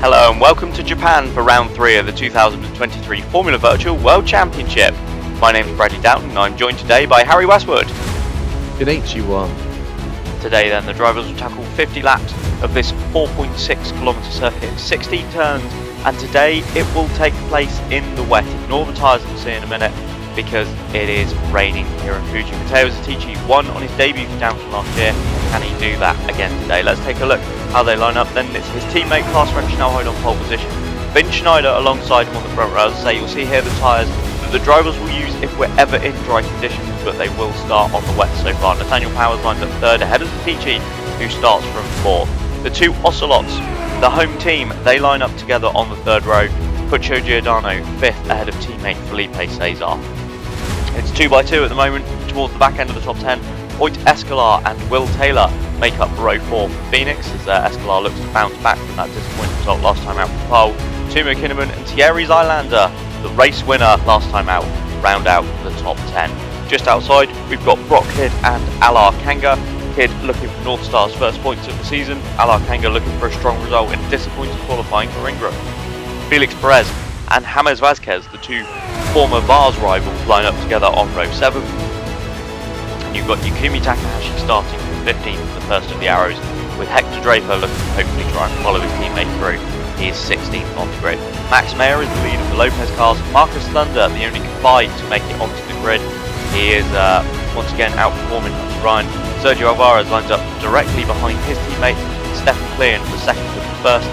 Hello and welcome to Japan for round 3 of the 2023 Formula Virtual World Championship. My name is Bradley Downton and I'm joined today by Harry Westwood. Good evening, you one. Today then the drivers will tackle 50 laps of this 4.6 kilometre circuit, 16 turns, and today it will take place in the wet. Ignore the tyres that we'll see in a minute because it is raining here in Fuji. Matteo Zatici won on his debut for Downton last year. Can he do that again today? Let's take a look how they line up. Then it's his teammate Klaas van Snelhout on pole position. Finn Schneider alongside him on the front row. As I say, you'll see here the tyres that the drivers will use if we're ever in dry conditions, but they will start on the wet so far. Nathaniel Powers lines up third ahead of Zatici, who starts from fourth. The two Ocelots, the home team, they line up together on the third row. Puccio Giordano fifth ahead of teammate Felipe Cesar. It's 2x2 at the moment towards the back end of the top 10. Oit Escalar and Will Taylor make up row 4 for Phoenix as Escalar looks to bounce back from that disappointing result last time out from pole. Timo Kinnaman and Thierry Zylander, the race winner last time out, round out the top 10. Just outside we've got Brock Kidd and Alar Kanga. Kidd looking for North Star's first points of the season. Alar Kanga looking for a strong result in disappointing qualifying for Ingram. Felix Perez and James Vazquez, the two former Vars rivals, line up together on row 7. And you've got Yukimi Takahashi starting from 15th, the first of the arrows, with Hector Draper looking to hopefully try and follow his teammate through. He is 16th on the grid. Max Mayer is the lead of the Lopez cars. Marcus Thunder, the only guide to make it onto the grid. He is once again outperforming Ryan. Sergio Alvarez lines up directly behind his teammate Stefan Klein, the second of the first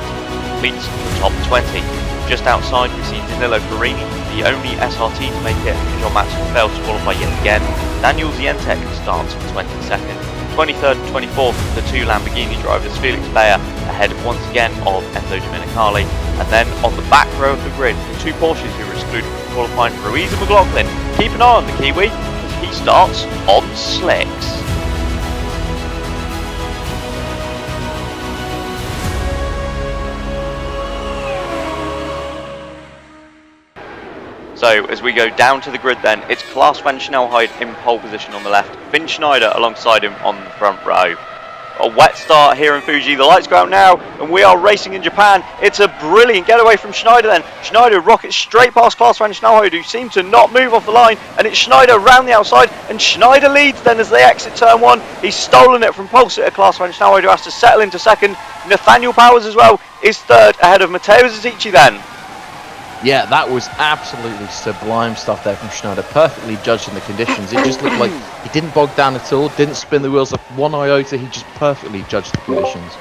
leads the top 20. Just outside we see Danilo Ferrini, the only SRT to make it. John Matson failed to qualify yet again. Daniel Zientek starts for 22nd. 23rd and 24th, the two Lamborghini drivers, Felix Bayer ahead once again of Enzo Domenicali. And then on the back row of the grid, the two Porsches who were excluded from qualifying, Ruiz and McLaughlin. Keep an eye on the Kiwi as he starts on slicks. So as we go down to the grid then, it's Klaas van Snelhout in pole position on the left, Finn Schneider alongside him on the front row. A wet start here in Fuji, the lights go out now and we are racing in Japan. It's a brilliant getaway from Schneider then. Schneider rockets straight past Klaas van Snelhout, who seems to not move off the line, and it's Schneider round the outside and Schneider leads then as they exit turn 1. He's stolen it from pole sitter Klaas van Snelhout, who has to settle into second. Nathaniel Powers as well is third ahead of Matteo Zatici then. Yeah, that was absolutely sublime stuff there from Schneider, perfectly judged in the conditions. It just looked like he didn't bog down at all, didn't spin the wheels up one iota, he just perfectly judged the conditions.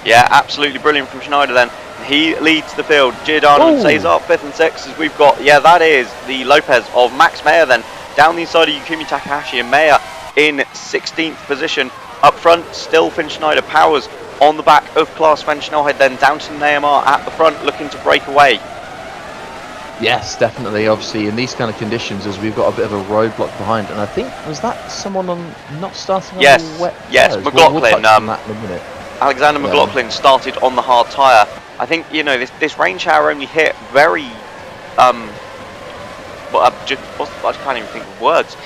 Yeah, absolutely brilliant from Schneider then. He leads the field. Giordano and Cesar 5th and 6th as we've got, that is the Lopez of Max Mayer then. Down the inside of Yukimi Takahashi and Mayer in 16th position. Up front, still Finn Schneider. Powers on the back of Klaas van Snelhout then. Downton and AMR at the front looking to break away. Yes, definitely. Obviously, in these kind of conditions, as we've got a bit of a roadblock behind, and I think was that someone on not starting on the wet yes, tires? McLaughlin. We'll touch on that in a minute. Alexander McLaughlin started on the hard tyre. I think this rain shower only hit very I can't even think of words.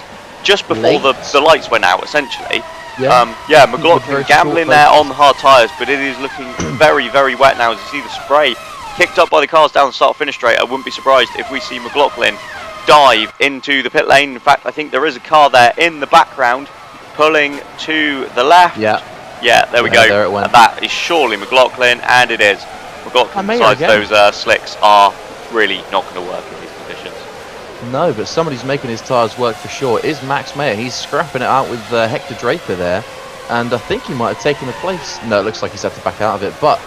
Just before the lights went out, essentially. Yeah. McLaughlin gambling there on the hard tyres, but it is looking very, very wet now as you see the spray kicked up by the cars down the start-finish straight. I wouldn't be surprised if we see McLaughlin dive into the pit lane. In fact, I think there is a car there in the background pulling to the left. Yeah, there we go. There it went. And that is surely McLaughlin, and it is. McLaughlin decides those slicks are really not going to work in these conditions. No, but somebody's making his tyres work for sure. It is Max Mayer. He's scrapping it out with Hector Draper there, and I think he might have taken the place. No, it looks like he's had to back out of it, but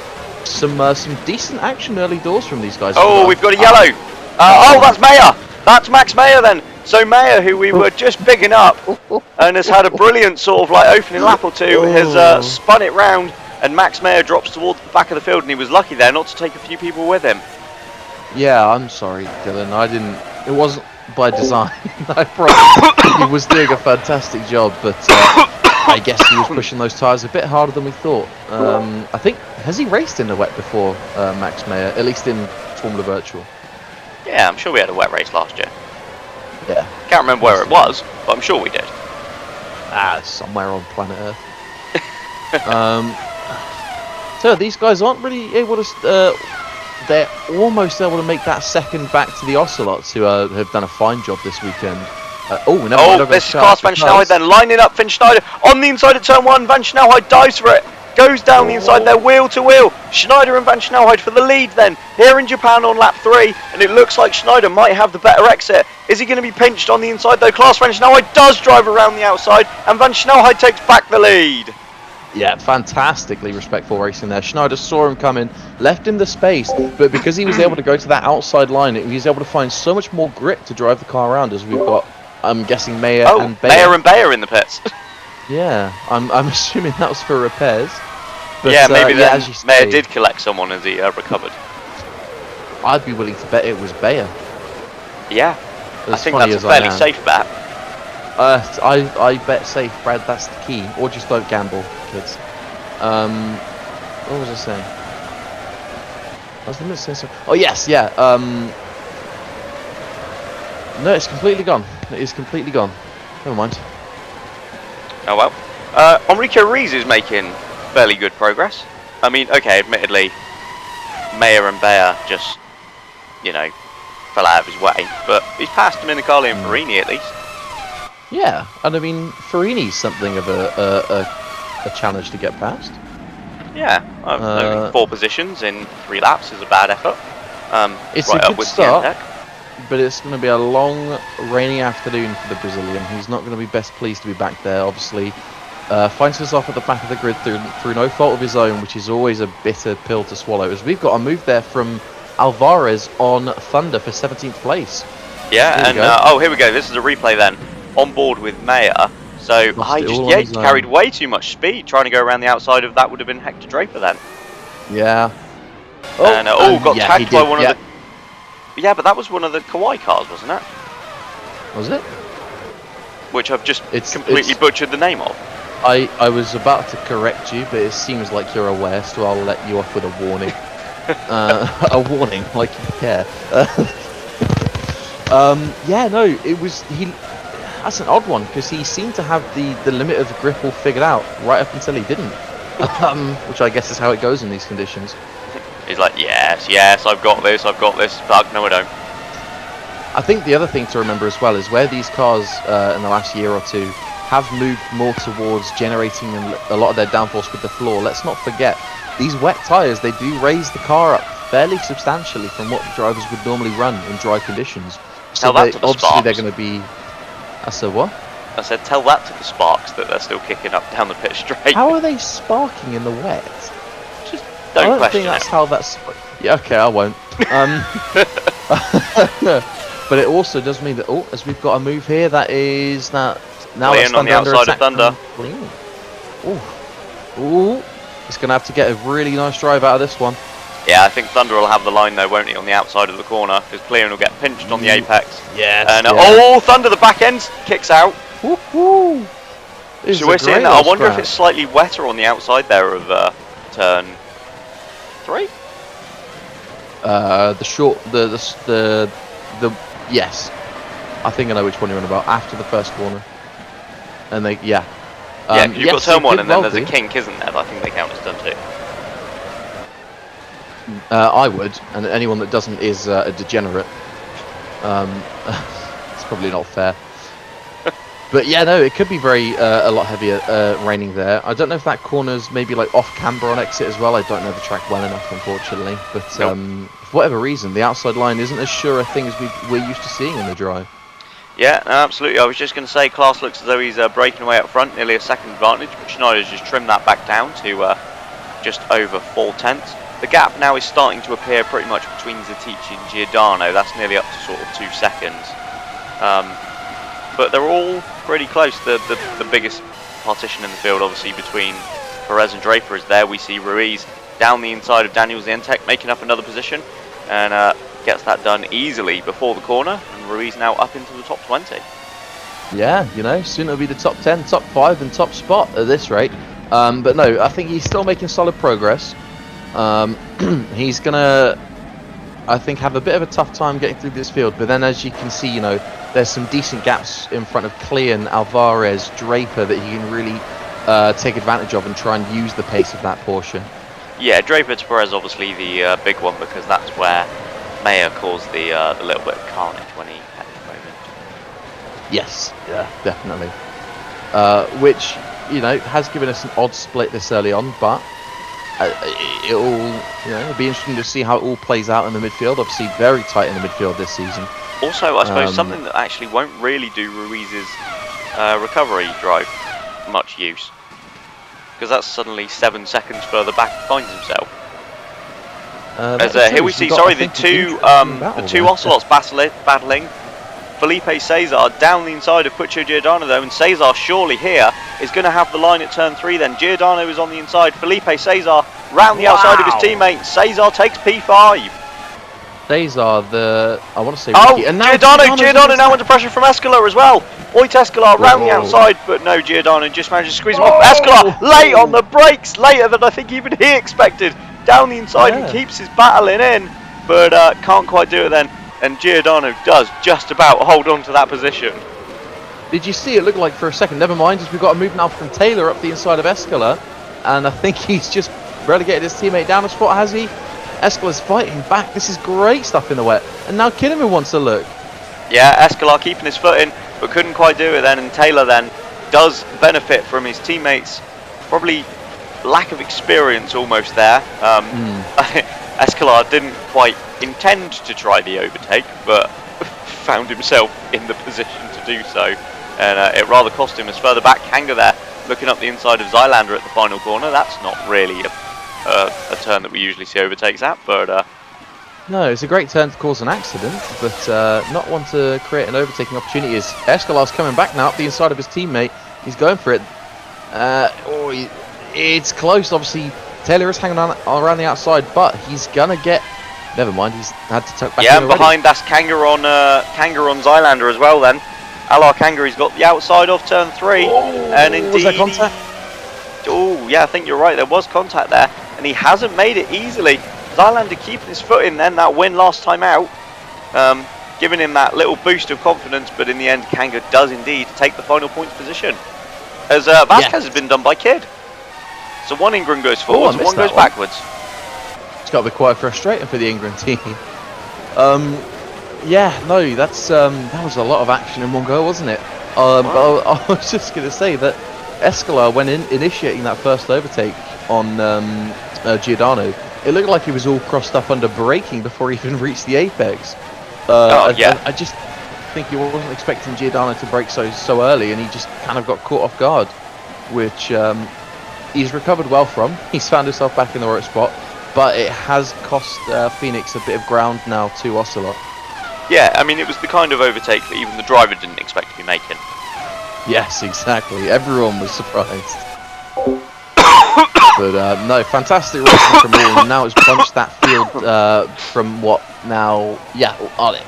some decent action early doors from these guys. Oh, we've got a yellow. That's Mayer. That's Max Mayer then. So Mayer, who we were just picking up and has had a brilliant sort of like opening lap or two, has spun it round, and Max Mayer drops towards the back of the field, and he was lucky there not to take a few people with him. Yeah, I'm sorry, Dylan. It wasn't by design. I promise. He was doing a fantastic job, but I guess he was pushing those tyres a bit harder than we thought. I think, has he raced in the wet before, Max Mayer, at least in Formula Virtual? Yeah, I'm sure we had a wet race last year. Yeah. Can't remember where it was, but I'm sure we did. Somewhere on planet Earth. So these guys aren't really able to they're almost able to make that second back to the Ocelots, who have done a fine job this weekend. Never mind, This is Klaus Van Schnauheid then, lining up Finn Schneider on the inside of turn 1. Van Schnauheid dives for it, goes down the inside there, wheel to wheel. Schneider and Van Schnauheid for the lead then, here in Japan on lap 3, and it looks like Schneider might have the better exit. Is he going to be pinched on the inside though? Klaus Van Schnauheid does drive around the outside, and Van Schnauheid takes back the lead. Yeah, fantastically respectful racing there. Schneider saw him coming, left him the space, but because he was able to go to that outside line, he was able to find so much more grip to drive the car around, as we've got, I'm guessing, Mayer and Bayer. Mayer and Bayer in the pits. Yeah, I'm assuming that was for repairs. But, yeah, maybe then Mayer say, did collect someone as he recovered. I'd be willing to bet it was Bayer. Yeah, I think that's a fairly safe bet. I bet safe, Brad, that's the key. Or just don't gamble, kids. What was I saying? I was going to say something. Oh, yes, yeah. No, it's completely gone. It is completely gone. Never mind. Oh well. Enrico Rees is making fairly good progress. I mean, okay, admittedly, Mayer and Bayer just, you know, fell out of his way, but he's passed Domenicali and Farini at least. Yeah, and I mean, Farini's something of a challenge to get past. Yeah, 4 positions in 3 laps is a bad effort. It's right a good start, Deck. but it's going to be a long, rainy afternoon for the Brazilian. He's not going to be best pleased to be back there, obviously. Finds himself at the back of the grid through no fault of his own, which is always a bitter pill to swallow, as we've got a move there from Alvarez on Thunder for 17th place. Yeah, and here we go. This is a replay then. On board with Mayer. So he carried way too much speed trying to go around the outside of that would have been Hector Draper then. Yeah. And got tagged by one of the. Yeah, but that was one of the Kawhi cars, wasn't it? Was it? Which I've just completely butchered the name of. I was about to correct you, but it seems like you're aware, so I'll let you off with a warning. A warning, like you care. Yeah, no, it was that's an odd one, because he seemed to have the limit of grip all figured out right up until he didn't. Which I guess is how it goes in these conditions. He's like, yes, I've got this, fuck, no I don't. I think the other thing to remember as well is where these cars in the last year or two have moved more towards generating a lot of their downforce with the floor. Let's not forget, these wet tyres, they do raise the car up fairly substantially from what drivers would normally run in dry conditions. So obviously they're going to be... I said what? I said tell that to the Sparks that they're still kicking up down the pit straight. How are they sparking in the wet? Just don't question it. I don't think that's how that's... Yeah, okay, I won't. But it also does mean that, as we've got a move here, that is that... Now it's on the outside of Thunder. Ooh. He's going to have to get a really nice drive out of this one. Yeah, I think Thunder will have the line though, won't he, on the outside of the corner, because Cleon will get pinched on the apex. Yes. And Thunder, the back end kicks out. Woohoo! So we're seeing that. I wonder if it's slightly wetter on the outside there of turn 3. Yes. I think I know which one you're on about. After the first corner, and you've got turn 1, and then there's a kink, isn't there? I think they count as turn 2. I would, and anyone that doesn't is a degenerate. It's probably not fair. But yeah, no, it could be a lot heavier raining there. I don't know if that corner's maybe like off camber on exit as well. I don't know the track well enough, unfortunately. But for whatever reason, the outside line isn't as sure a thing as we're used to seeing in the drive. Yeah, absolutely. I was just going to say, Klaas looks as though he's breaking away up front, nearly a second advantage, but Schneider's just trimmed that back down to just over 4/10. The gap now is starting to appear pretty much between Zatici and Giordano. That's nearly up to sort of 2 seconds. But they're all pretty close. The biggest partition in the field, obviously, between Perez and Draper is there. We see Ruiz down the inside of Daniel Zientek, making up another position, and gets that done easily before the corner. And Ruiz now up into the top 20. Yeah, soon it'll be the top 10, top 5, and top spot at this rate. But no, I think he's still making solid progress. He's gonna, I think, have a bit of a tough time getting through this field, but then as you can see, there's some decent gaps in front of Cleon, Alvarez, Draper that he can really take advantage of and try and use the pace of that portion. Yeah, Draper to Perez, obviously the big one, because that's where Mayer caused the little bit of carnage when he had the moment. Yes, yeah, definitely. Which, you know, has given us an odd split this early on, but it'll be interesting to see how it all plays out in the midfield. Obviously, very tight in the midfield this season. Also, I suppose something that actually won't really do Ruiz's recovery drive much use, because that's suddenly 7 seconds further back he finds himself. As here we see, the two Ocelots battling. Felipe Cesar down the inside of Puccio Giordano though, and Cesar surely here is going to have the line at turn 3 then. Giordano is on the inside, Felipe Cesar round the outside of his teammate. Cesar takes P5. Cesar, I want to say Ricky. And now Giordano now under pressure from Escolar as well. Oit Escolar round the outside, but no, Giordano just managed to squeeze him off. Escolar late on the brakes, later than I think even he expected. Down the inside and keeps his battling in, but can't quite do it then. And Giordano does just about hold on to that position. Did you see it look like for a second? Never mind, as we've got a move now from Taylor up the inside of Escolar, and I think he's just relegated his teammate down a spot, has he? Escolar's fighting back. This is great stuff in the wet. And now Kinnaman wants a look. Yeah, Escolar keeping his foot in, but couldn't quite do it then. And Taylor then does benefit from his teammates' probably lack of experience almost there. Escolar didn't quite intend to try the overtake, but found himself in the position to do so. And it rather cost him as further back. Kanga there looking up the inside of Zylander at the final corner. That's not really a turn that we usually see overtakes at, but no, it's a great turn to cause an accident, but not one to create an overtaking opportunity. As Escolar's coming back now up the inside of his teammate, he's going for it. It's close. Obviously, Taylor is hanging on around the outside, but he's gonna get. Never mind, he's had to tuck back. Yeah, and behind that's Kanga on Zylander as well. Then Alar Kanga, he's got the outside off turn 3, and indeed. Was there contact? Oh, yeah, I think you're right. There was contact there, and he hasn't made it easily. Zylander keeping his foot in then, that win last time out, giving him that little boost of confidence, but in the end, Kanga does indeed take the final points position. As Vasquez has been done by Kidd. So one Ingram goes forwards, and one goes backwards. It's got to be quite frustrating for the Ingram team. Yeah, no, that was a lot of action in one go, wasn't it? But I was just going to say that Escolar, when initiating that first overtake on Giordano, it looked like he was all crossed up under braking before he even reached the apex. I just think he wasn't expecting Giordano to brake so early, and he just kind of got caught off guard, which he's recovered well from. He's found himself back in the right spot, but it has cost Phoenix a bit of ground now to Ocelot. Yeah, I mean, it was the kind of overtake that even the driver didn't expect to be making. Yes, exactly. Everyone was surprised. But no, fantastic racing from all. Now it's bunched that field from what now? Yeah,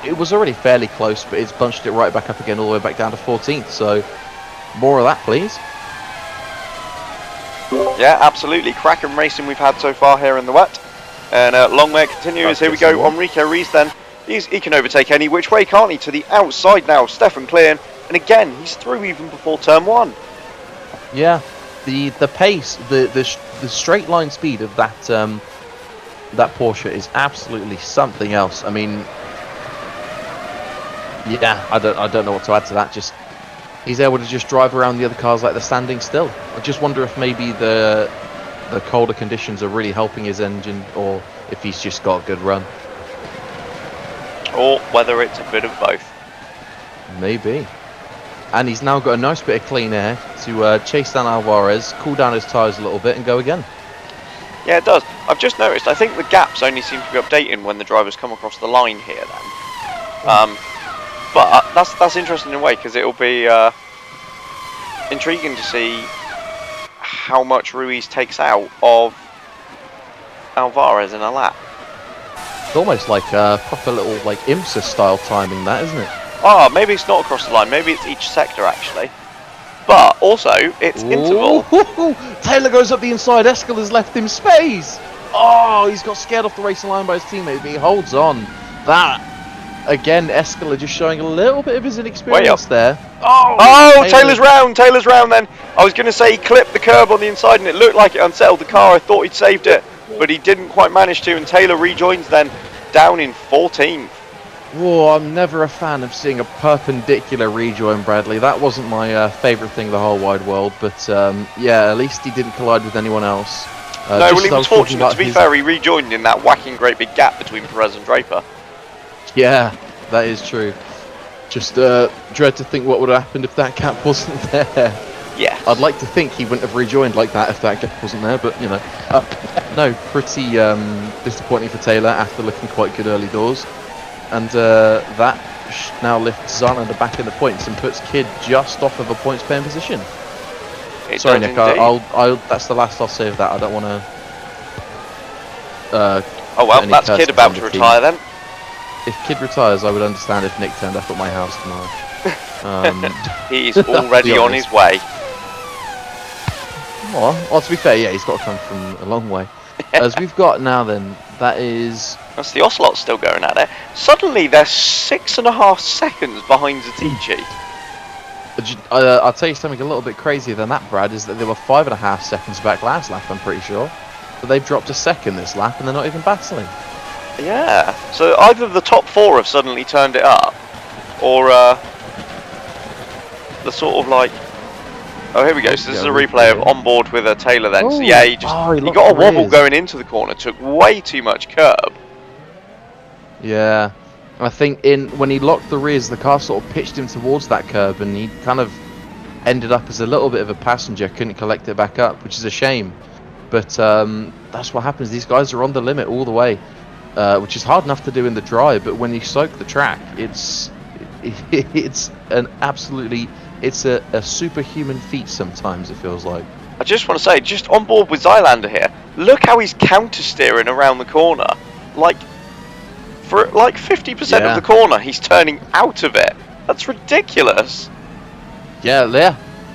it was already fairly close, but it's bunched it right back up again, all the way back down to 14th. So more of that, please. Yeah, absolutely. Cracking racing we've had so far here in the wet. And long way it continues. Here we go. Enrique Rees then. He can overtake any which way, can't he? To the outside now, Stefan Klein. And again, he's through even before turn 1. Yeah, the pace, the straight line speed of that that Porsche is absolutely something else. I mean, yeah, I don't know what to add to that. Just he's able to just drive around the other cars like they're standing still. I just wonder if maybe the colder conditions are really helping his engine, or if he's just got a good run. Or whether it's a bit of both. Maybe. And he's now got a nice bit of clean air to chase down Alvarez, cool down his tyres a little bit, and go again. Yeah, it does. I've just noticed, I think the gaps only seem to be updating when the drivers come across the line here then. But that's interesting in a way, because it'll be intriguing to see how much Ruiz takes out of Alvarez in a lap. It's almost like a proper little like IMSA style timing, that, isn't it? Oh, maybe it's not across the line. Maybe it's each sector, actually. But also, it's interval. Taylor goes up the inside. Escolar's left him space. Oh, he's got scared off the racing line by his teammate, but he holds on. That, again, Escolar just showing a little bit of his inexperience there. Oh, Taylor's round then. I was going to say he clipped the curb on the inside, and it looked like it unsettled the car. I thought he'd saved it. but he didn't quite manage to, and Taylor rejoins then down in 14th. Whoa, I'm never a fan of seeing a perpendicular rejoin, Bradley. That wasn't my favourite thing in the whole wide world, but yeah, at least he didn't collide with anyone else. No, well, he was fortunate, to be fair, he rejoined in that whacking great big gap between Perez and Draper. Yeah, that is true. Just dread to think what would have happened if that gap wasn't there. Yeah. I'd like to think he wouldn't have rejoined like that if that gap wasn't there, but, you know. No, pretty disappointing for Taylor after looking quite good early doors. And that now lifts Zarlander back in the points and puts Kidd just off of a points paying position. Sorry, Nick. I'll that's the last I'll say of that. I don't want to. Oh well, that's Kidd about to retire then. If Kidd retires, I would understand if Nick turned up at my house tomorrow. He's already on his way. Well, to be fair, yeah, he's got to come from a long way. As we've got now, then that is. That's the Ocelot still going at it. Suddenly, they're 6.5 seconds behind Zatici. I'll tell you something a little bit crazier than that, Brad, is that they were 5.5 seconds back last lap, I'm pretty sure. But they've dropped a second this lap and they're not even battling. Yeah, so either the top 4 have suddenly turned it up, or the sort of like... Oh, here we go, so this is a replay of on board with a Taylor then. So yeah, he got a wobble going into the corner, took way too much curb. Yeah. I think when he locked the rears, the car sort of pitched him towards that curb, and he kind of ended up as a little bit of a passenger, couldn't collect it back up, which is a shame. But that's what happens. These guys are on the limit all the way, which is hard enough to do in the dry. But when you soak the track, it's an absolutely a superhuman feat. Sometimes it feels like. I just want to say, just on board with Zylander here. Look how he's counter steering around the corner, like. For like 50% of the corner, he's turning out of it. That's ridiculous. Yeah,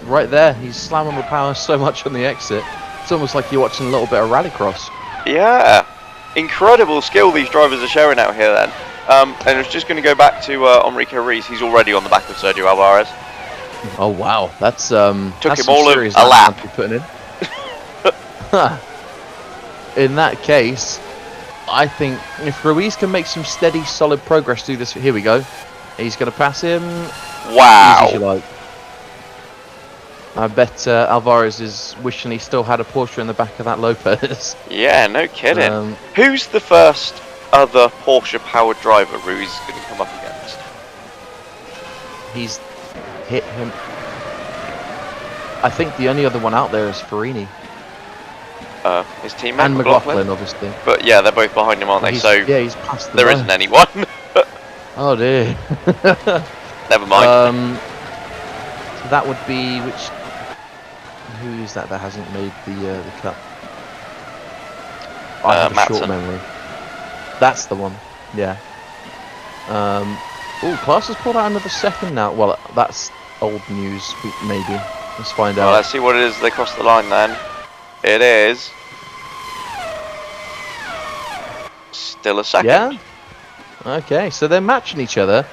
right there. He's slamming the power so much on the exit. It's almost like you're watching a little bit of rallycross. Yeah, incredible skill these drivers are showing out here then. And it's just going to go back to Enrico Rees. He's already on the back of Sergio Alvarez. Oh wow, that's took him all of a lap. Putting in. In that case. I think if Ruiz can make some steady, solid progress through this, here we go. He's going to pass him. Wow. Easy as you like. I bet Alvarez is wishing he still had a Porsche in the back of that Lopez. Yeah, no kidding. Who's the first other Porsche-powered driver Ruiz is going to come up against? He's hit him. I think the only other one out there is Farini. His teammate and McLaughlin, obviously. But yeah, they're both behind him, aren't they? So yeah, he's past there isn't anyone. Oh dear. Never mind. So that would be which? Who is that hasn't made the cut? I have a short memory. That's the one. Yeah. Oh, Klaas has pulled out another second now. Well, that's old news. Maybe. Let's find out. Let's see what it is. They cross the line then. It is still a second. Yeah. Okay, so they're matching each other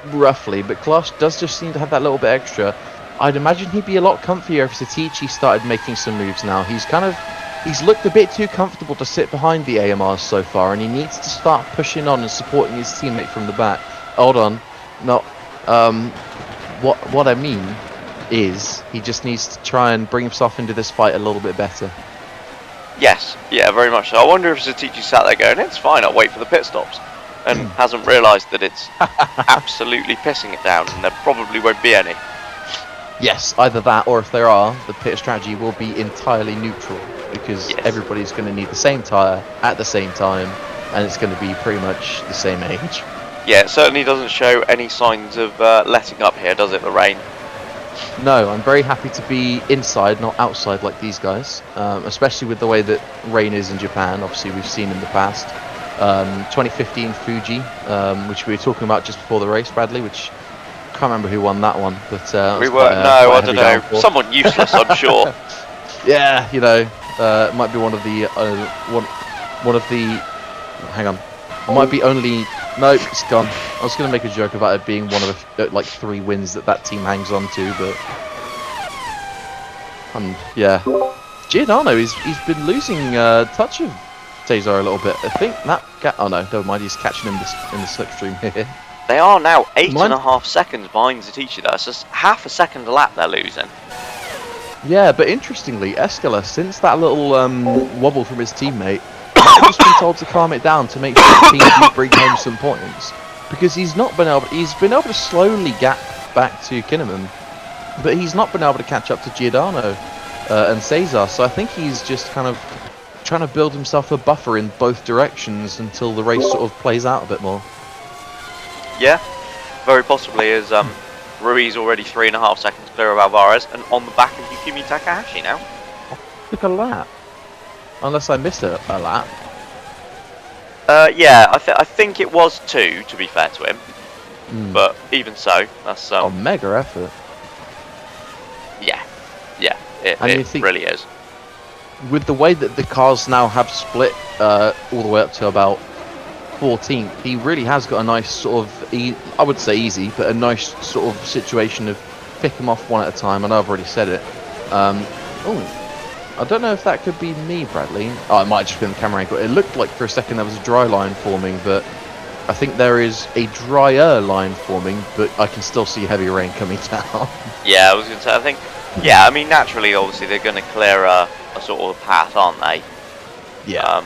roughly, but Klaas does just seem to have that little bit extra. I'd imagine he'd be a lot comfier if Zatici started making some moves now. He's looked a bit too comfortable to sit behind the AMRs so far, and he needs to start pushing on and supporting his teammate from the back. Hold on, not what I mean is he just needs to try and bring himself into this fight a little bit better. Yes, yeah, very much so. I wonder if Zatici sat there going, it's fine, I'll wait for the pit stops, and hasn't realised that it's absolutely pissing it down, and there probably won't be any. Yes, either that, or if there are, the pit strategy will be entirely neutral, because everybody's going to need the same tyre at the same time, and it's going to be pretty much the same age. Yeah, it certainly doesn't show any signs of letting up here, does it, the rain? No, I'm very happy to be inside, not outside like these guys, especially with the way that rain is in Japan. Obviously, we've seen in the past. 2015 Fuji, which we were talking about just before the race, Bradley, which I can't remember who won that one, but we were I don't know, someone useless, I'm sure. Yeah, you know, it might be one of the hang on, it might be only. No, it's gone. I was going to make a joke about it being one of the like 3 wins that team hangs on to, but yeah, Giordano he's been losing touch of Cesar a little bit. I think that... Oh no, never mind, he's catching him in the slipstream here. They are now Mind- 8.5 seconds behind Zetici. That's just half a second a lap they're losing. Yeah, but interestingly, Escala, since that little wobble from his teammate, I've just been told to calm it down to make sure the team do bring home some points. Because he's been able to slowly gap back to Kinnaman, but he's not been able to catch up to Giordano and Cesar, so I think he's just kind of trying to build himself a buffer in both directions until the race sort of plays out a bit more. Yeah, very possibly, as Ruiz already 3.5 seconds clear of Alvarez, and on the back of Yukimi Takahashi now. Took a lap. Unless I missed a lap. Yeah, I think it was 2, to be fair to him. But even so, that's mega effort. Yeah, it really is. With the way that the cars now have split all the way up to about 14th, he really has got a nice sort of, I would say easy, but a nice sort of situation of pick them off one at a time. I know I've already said it. I don't know if that could be me, Bradley. Oh, it might just be the camera angle. It looked like for a second there was a dry line forming, but I think there is a drier line forming, but I can still see heavy rain coming down. Yeah, I was going to say, I think, yeah, I mean, naturally, obviously, they're going to clear a sort of path, aren't they? Yeah.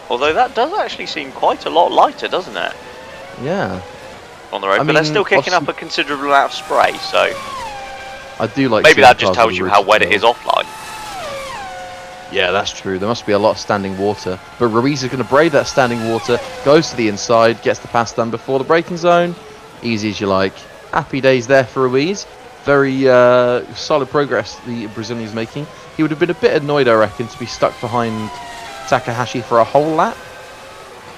Although that does actually seem quite a lot lighter, doesn't it? Yeah. On the road, but they're still kicking up a considerable amount of spray, so I do like. Maybe that just tells you how wet it is offline. Yeah, that's true. There must be a lot of standing water. But Ruiz is going to braid that standing water, goes to the inside, gets the pass done before the braking zone. Easy as you like. Happy days there for Ruiz. Very solid progress the Brazilian's making. He would have been a bit annoyed, I reckon, to be stuck behind Takahashi for a whole lap.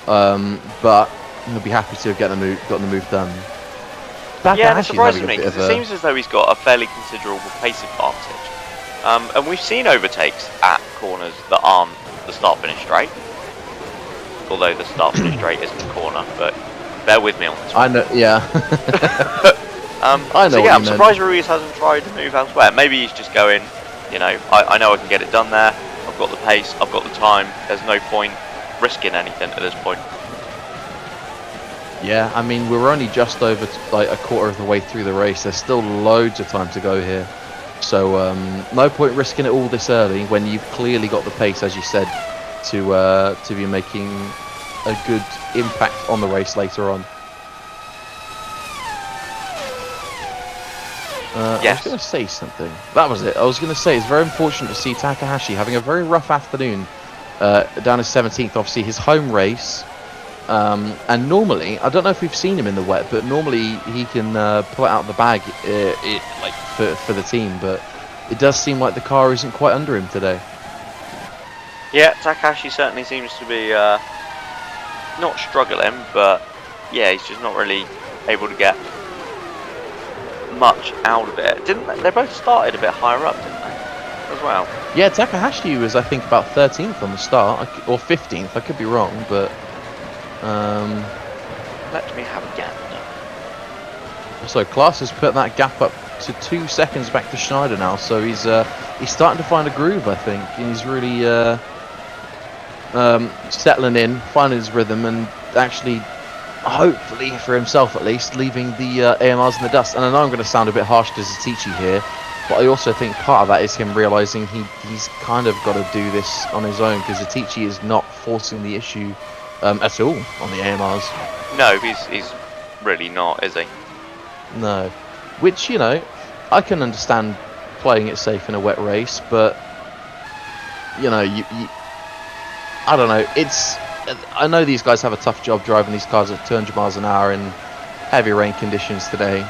But he'll be happy to have gotten the move done. Yeah, it surprises me, because it seems as though he's got a fairly considerable pace advantage. And we've seen overtakes at corners that aren't the start-finish straight. Although the start-finish straight isn't a corner, but bear with me on this one. I know, yeah. I know. So yeah, I'm surprised Ruiz hasn't tried to move elsewhere. Maybe he's just going, you know, I know I can get it done there. I've got the pace, I've got the time. There's no point risking anything at this point. Yeah, I mean, we're only just over like a quarter of the way through the race. There's still loads of time to go here. So no point risking it all this early when you've clearly got the pace, as you said, to be making a good impact on the race later on. I was going to say something. That was it. I was going to say it's very unfortunate to see Takahashi having a very rough afternoon down his 17th, obviously his home race. And normally, I don't know if we've seen him in the wet, but normally he can pull it out of the bag like for the team, but it does seem like the car isn't quite under him today. Yeah, Takahashi certainly seems to be not struggling, but yeah, he's just not really able to get much out of it. They both started a bit higher up, didn't they, as well? Yeah, Takahashi was, I think, about 13th on the start, or 15th, I could be wrong, but let me have a gander. So Klaas has put that gap up to 2 seconds back to Schneider now, so he's starting to find a groove, I think, and he's really settling in, finding his rhythm, and actually, hopefully for himself at least, leaving the AMRs in the dust. And I know I'm going to sound a bit harsh to Zetici here, but I also think part of that is him realising he's kind of got to do this on his own, because Zetici is not forcing the issue at all on the AMRs. No, he's really not, is he? No. Which, you know, I can understand playing it safe in a wet race, but, you know, I don't know. I know these guys have a tough job driving these cars at 200 miles an hour in heavy rain conditions today.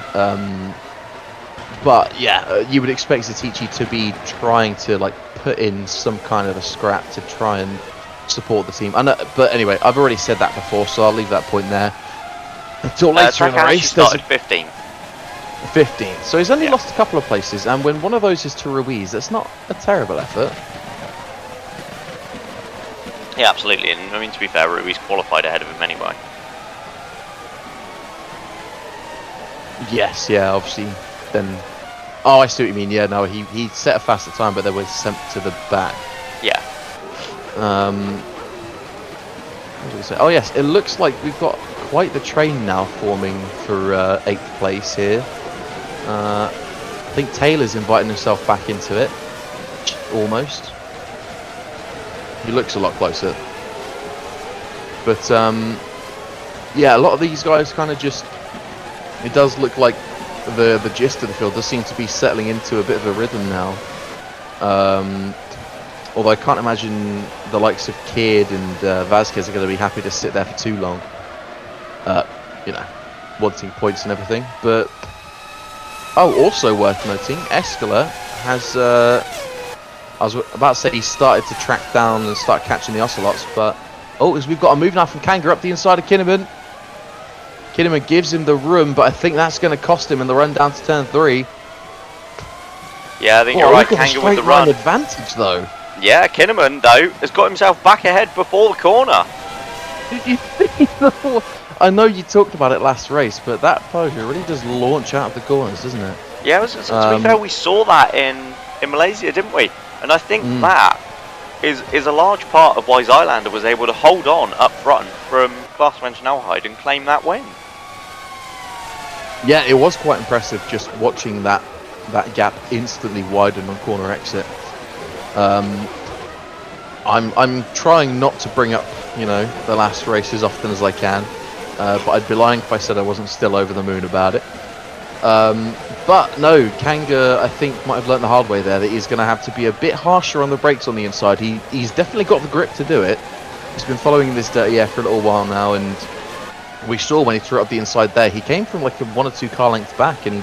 But, yeah, you would expect Zetici to be trying to, like, put in some kind of a scrap to try and support the team. I know, but anyway, I've already said that before, so I'll leave that point there. Until later in the race, started 15th. 15th. So he's only lost a couple of places, and when one of those is to Ruiz, that's not a terrible effort. Yeah, absolutely. And I mean, to be fair, Ruiz qualified ahead of him anyway. Yes, yeah, obviously. Then, oh, I see what you mean. Yeah, no, he set a faster time, but they were sent to the back. Yeah. was I gonna say? Oh yes, it looks like we've got quite the train now forming for 8th place here. I think Taylor's inviting himself back into it, almost. He looks a lot closer. But yeah, a lot of these guys kind of just, it does look like the gist of the field does seem to be settling into a bit of a rhythm now. Although I can't imagine the likes of Kidd and Vasquez are going to be happy to sit there for too long. You know, wanting points and everything. But also worth noting, Escala has. I was about to say he started to track down and start catching the Ocelots, but as we've got a move now from Kanga up the inside of Kinnaman. Kinnaman gives him the room, but I think that's going to cost him in the run down to turn 3. Yeah, I think you're right. Kanga with the run advantage though. Yeah, Kinnaman though has got himself back ahead before the corner. Did you see the? I know you talked about it last race, but that Peugeot really does launch out of the corners, doesn't it? Yeah, to be fair, we saw that in Malaysia, didn't we? And I think that is a large part of why Zylander was able to hold on up front from Klaas van Snelheid and claim that win. Yeah, it was quite impressive just watching that gap instantly widen on corner exit. I'm trying not to bring up, you know, the last race as often as I can, but I'd be lying if I said I wasn't still over the moon about it. But no, Kanga I think might have learnt the hard way there that he's going to have to be a bit harsher on the brakes on the inside. He's definitely got the grip to do it. He's been following this dirty air for a little while now, and we saw when he threw it up the inside there, he came from like a 1 or 2 car lengths back and he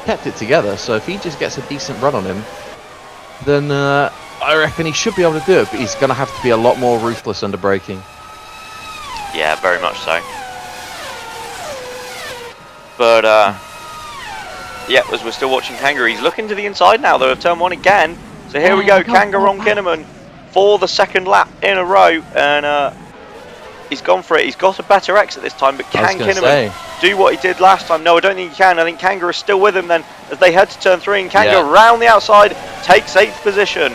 kept it together. So if he just gets a decent run on him, then I reckon he should be able to do it, but he's going to have to be a lot more ruthless under braking. Yeah, very much so. But yeah, as we're still watching Kanga, he's looking to the inside now though of turn 1 again. So here we go, Kanga on Kinnaman for the 2nd lap in a row, and he's gone for it. He's got a better exit this time, but can Kinnaman do what he did last time? No, I don't think he can. I think Kanga is still with him then as they head to turn 3, and Kanga round the outside takes 8th position.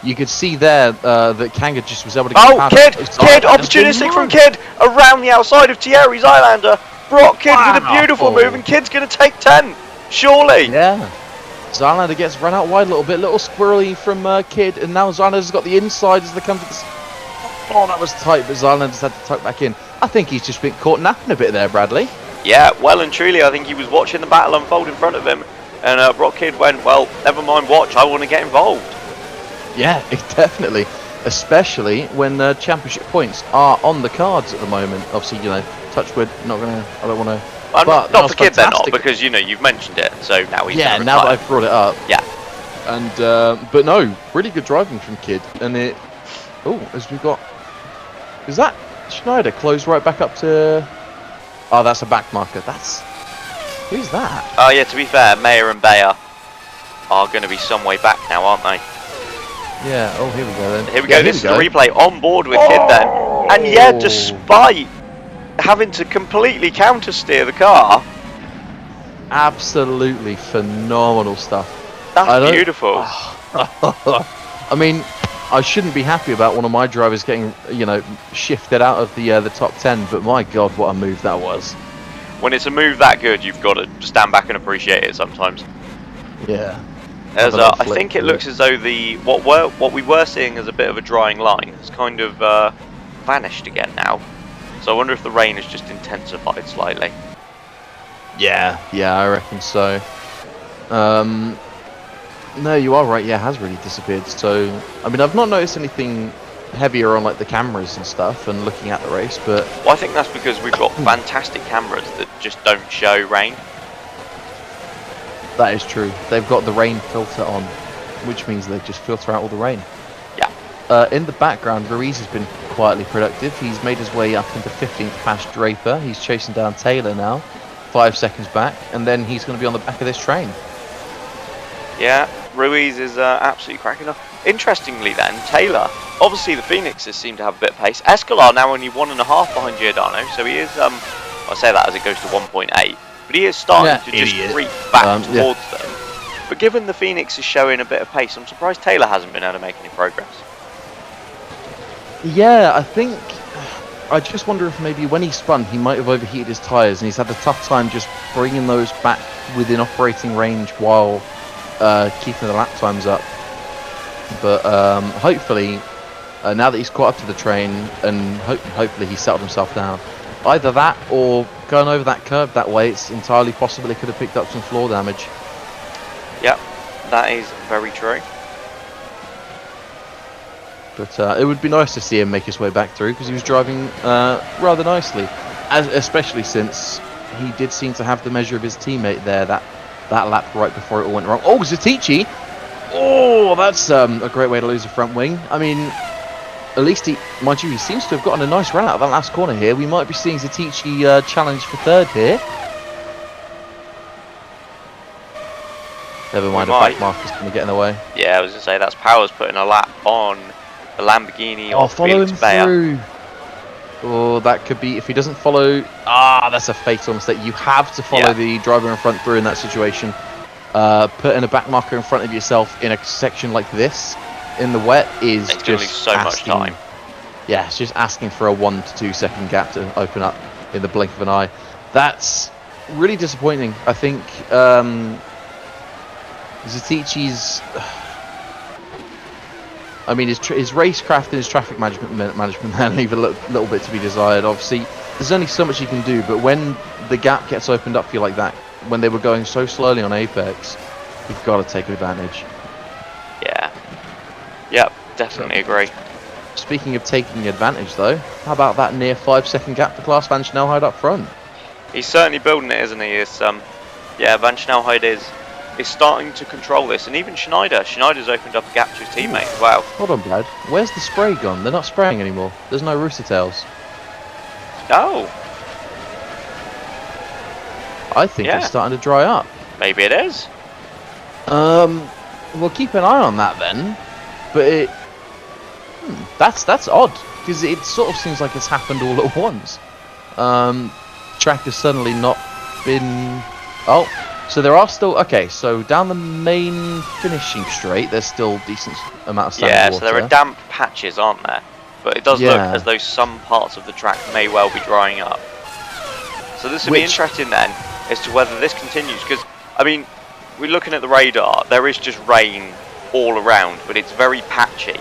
You could see there that Kanga just was able to get Kidd, opportunistic from Kidd around the outside of Thierry Zylander. Brock Kidd with a beautiful move, and Kidd's going to take 10, surely. Yeah. Zylander gets run out wide a little bit, little squirrely from Kidd, and now Zylander's got the inside as they come to the... Oh, that was tight, but Zylander's had to tuck back in. I think he's just been caught napping a bit there, Bradley. Yeah, well and truly, I think he was watching the battle unfold in front of him, and Brock Kidd went, well, never mind watch, I want to get involved. Yeah, definitely. Especially when championship points are on the cards at the moment. Obviously, you know, touch wood, I don't want to... But not for Kidd they're not, because, you know, you've mentioned it, so now he's now that I've brought it up. Yeah. And, but no, really good driving from Kidd. And it... Oh, as we've got... Is that Schneider closed right back up to... Oh, that's a back marker. That's... Who's that? Oh, yeah, to be fair, Mayer and Bayer are going to be some way back now, aren't they? Yeah, oh, here we go then. Here we go, this is the replay on board with Kidd then. And yeah, despite having to completely counter-steer the car. Absolutely phenomenal stuff. That's beautiful. I mean, I shouldn't be happy about one of my drivers getting, you know, shifted out of the top 10, but my God, what a move that was. When it's a move that good, you've got to stand back and appreciate it sometimes. Yeah. As I think it looks as though what we were seeing as a bit of a drying line has kind of vanished again now. So I wonder if the rain has just intensified slightly. Yeah, I reckon so. No, you are right. Yeah, it has really disappeared. So, I mean, I've not noticed anything heavier on like the cameras and stuff and looking at the race, but... Well, I think that's because we've got fantastic cameras that just don't show rain. That is true. They've got the rain filter on, which means they just filter out all the rain. Yeah. In the background, Ruiz has been quietly productive. He's made his way up into 15th past Draper. He's chasing down Taylor now, 5 seconds back, and then he's going to be on the back of this train. Yeah, Ruiz is absolutely cracking up. Interestingly then, Taylor, obviously the Phoenixes seem to have a bit of pace. Escalar now only 1.5 behind Giordano, so he is, I say that as it goes to 1.8. But he is starting to just creep back towards them. But given the Phoenix is showing a bit of pace, I'm surprised Taylor hasn't been able to make any progress. Yeah, I think I just wonder if maybe when he spun, he might have overheated his tyres, and he's had a tough time just bringing those back within operating range while keeping the lap times up. But hopefully, now that he's caught up to the train, and hopefully he settled himself down, either that or going over that curve that way, it's entirely possible he could have picked up some floor damage. Yep, that is very true. But it would be nice to see him make his way back through, because he was driving rather nicely, especially since he did seem to have the measure of his teammate there that lap right before it all went wrong. Oh, Zatichi! Oh, that's a great way to lose a front wing. I mean, at least mind you, he seems to have gotten a nice run out of that last corner here. We might be seeing Zatichi challenge for third here. Never mind, a back marker's going to get in the way. Yeah, I was going to say, that's Powers putting a lap on the Lamborghini of follow him Felix Bayer. through. Oh, that could be, if he doesn't follow, that's a fatal mistake. You have to follow the driver in front through in that situation. Putting a back marker in front of yourself in a section like this in the wet is it's just lose so much time. Yeah, it's just asking for a 1 to 2 second gap to open up in the blink of an eye. That's really disappointing. I think Zatichi's, I mean, his racecraft and his traffic management leave a little bit to be desired. Obviously, there's only so much he can do, but when the gap gets opened up for you like that, when they were going so slowly on Apex, you've got to take advantage. Yeah. Yep, definitely agree. Speaking of taking advantage, though, how about that near 5 second gap for Klaas van Snelheid up front? He's certainly building it, isn't he? It's, yeah, Van Snelheid is starting to control this, and even Schneider's opened up a gap to his teammate. Wow. Hold on, Brad. Where's the spray gone? They're not spraying anymore. There's no rooster tails. Oh. I think it's starting to dry up. Maybe it is. We'll keep an eye on that then. But that's odd, because it sort of seems like it's happened all at once. Track has suddenly not been. Oh. So there are still, okay, so down the main finishing straight, there's still decent amount of standing water. So there are damp patches, aren't there? But it does look as though some parts of the track may well be drying up. So this will be interesting then, as to whether this continues, because, I mean, we're looking at the radar, there is just rain all around, but it's very patchy.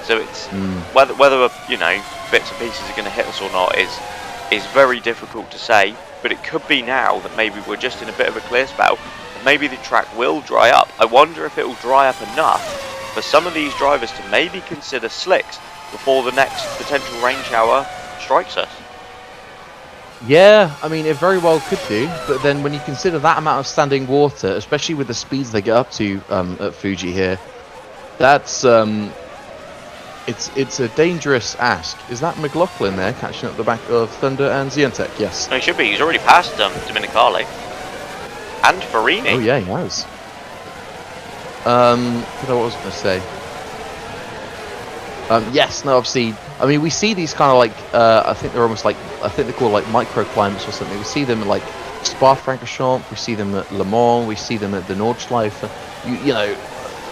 So it's, whether you know, bits and pieces are going to hit us or not is very difficult to say. But it could be now that maybe we're just in a bit of a clear spell, and maybe the track will dry up. I wonder if it will dry up enough for some of these drivers to maybe consider slicks before the next potential rain shower strikes us. Yeah, I mean, it very well could do, but then when you consider that amount of standing water, especially with the speeds they get up to at Fuji here, that's it's a dangerous ask. Is that McLaughlin there catching up the back of Thunder and Zientech? Yes. No, he should be. He's already passed Dominicali and Farini. Oh yeah, he has. What was I going to say? Yes, no, obviously. I mean, we see these kind of like I think they're almost like, I think they're called like microclimates or something. We see them at like Spa-Francorchamps, we see them at Le Mans, we see them at the Nordschleife. You know,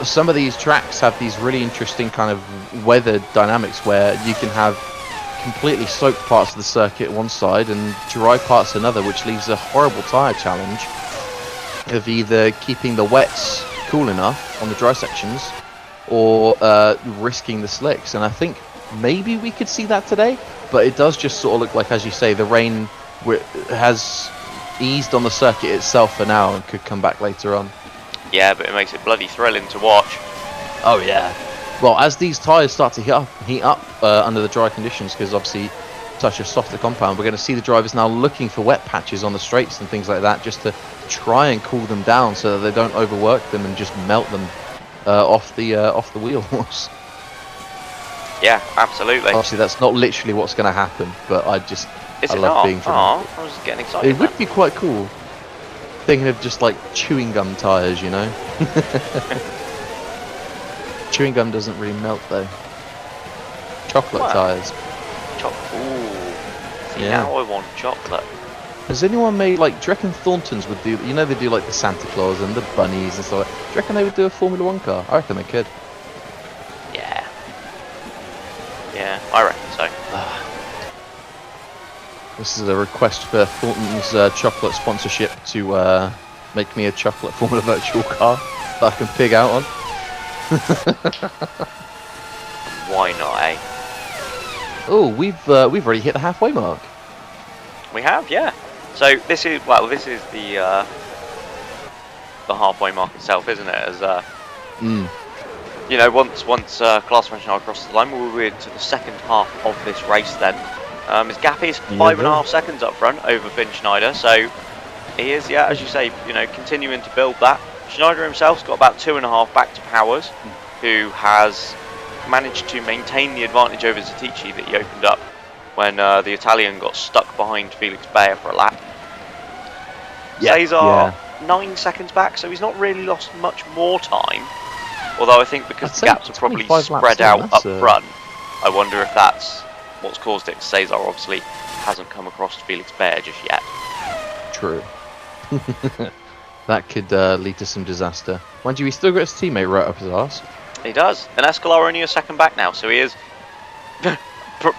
some of these tracks have these really interesting kind of weather dynamics where you can have completely soaked parts of the circuit one side and dry parts another, which leaves a horrible tyre challenge of either keeping the wets cool enough on the dry sections or risking the slicks. And I think maybe we could see that today, but it does just sort of look like, as you say, the rain has eased on the circuit itself for now and could come back later on. Yeah, but it makes it bloody thrilling to watch. Oh yeah. Well, as these tyres start to heat up under the dry conditions, because obviously such a softer compound, we're going to see the drivers now looking for wet patches on the straights and things like that, just to try and cool them down so that they don't overwork them and just melt them off the wheels. Yeah, absolutely. Obviously, that's not literally what's going to happen, but I love being dramatic. I was getting excited. It would be quite cool. Thinking of just like chewing gum tyres, you know. Chewing gum doesn't really melt though. Chocolate tyres. Ooh. See, now I want chocolate. Has anyone made, like, do you reckon Thorntons would do, you know they do like the Santa Claus and the bunnies and stuff like that. Do you reckon they would do a Formula 1 car? I reckon they could. Yeah. Yeah, I reckon so. This is a request for Thornton's chocolate sponsorship to make me a chocolate Formula Virtual car that I can pig out on. Why not, eh? Oh, we've already hit the halfway mark. We have, yeah. So this is the halfway mark itself, isn't it? As you know, once class functional across the line, we'll be to the second half of this race. Then, his gap is 5.5 seconds up front over Finn Schneider. So he is, yeah, as you say, you know, continuing to build that. Schneider himself's got about 2.5 back to Powers, who has managed to maintain the advantage over Zatici that he opened up when the Italian got stuck behind Felix Bayer for a lap. Yeah, Cesar 9 seconds back, so he's not really lost much more time. Although I think because the gaps are probably spread out up front, I wonder if that's what's caused it. Cesar obviously hasn't come across Felix Bayer just yet. True. That could lead to some disaster. Mind you, he's still got his teammate right up his arse. He does. And Escalar only a second back now, so he is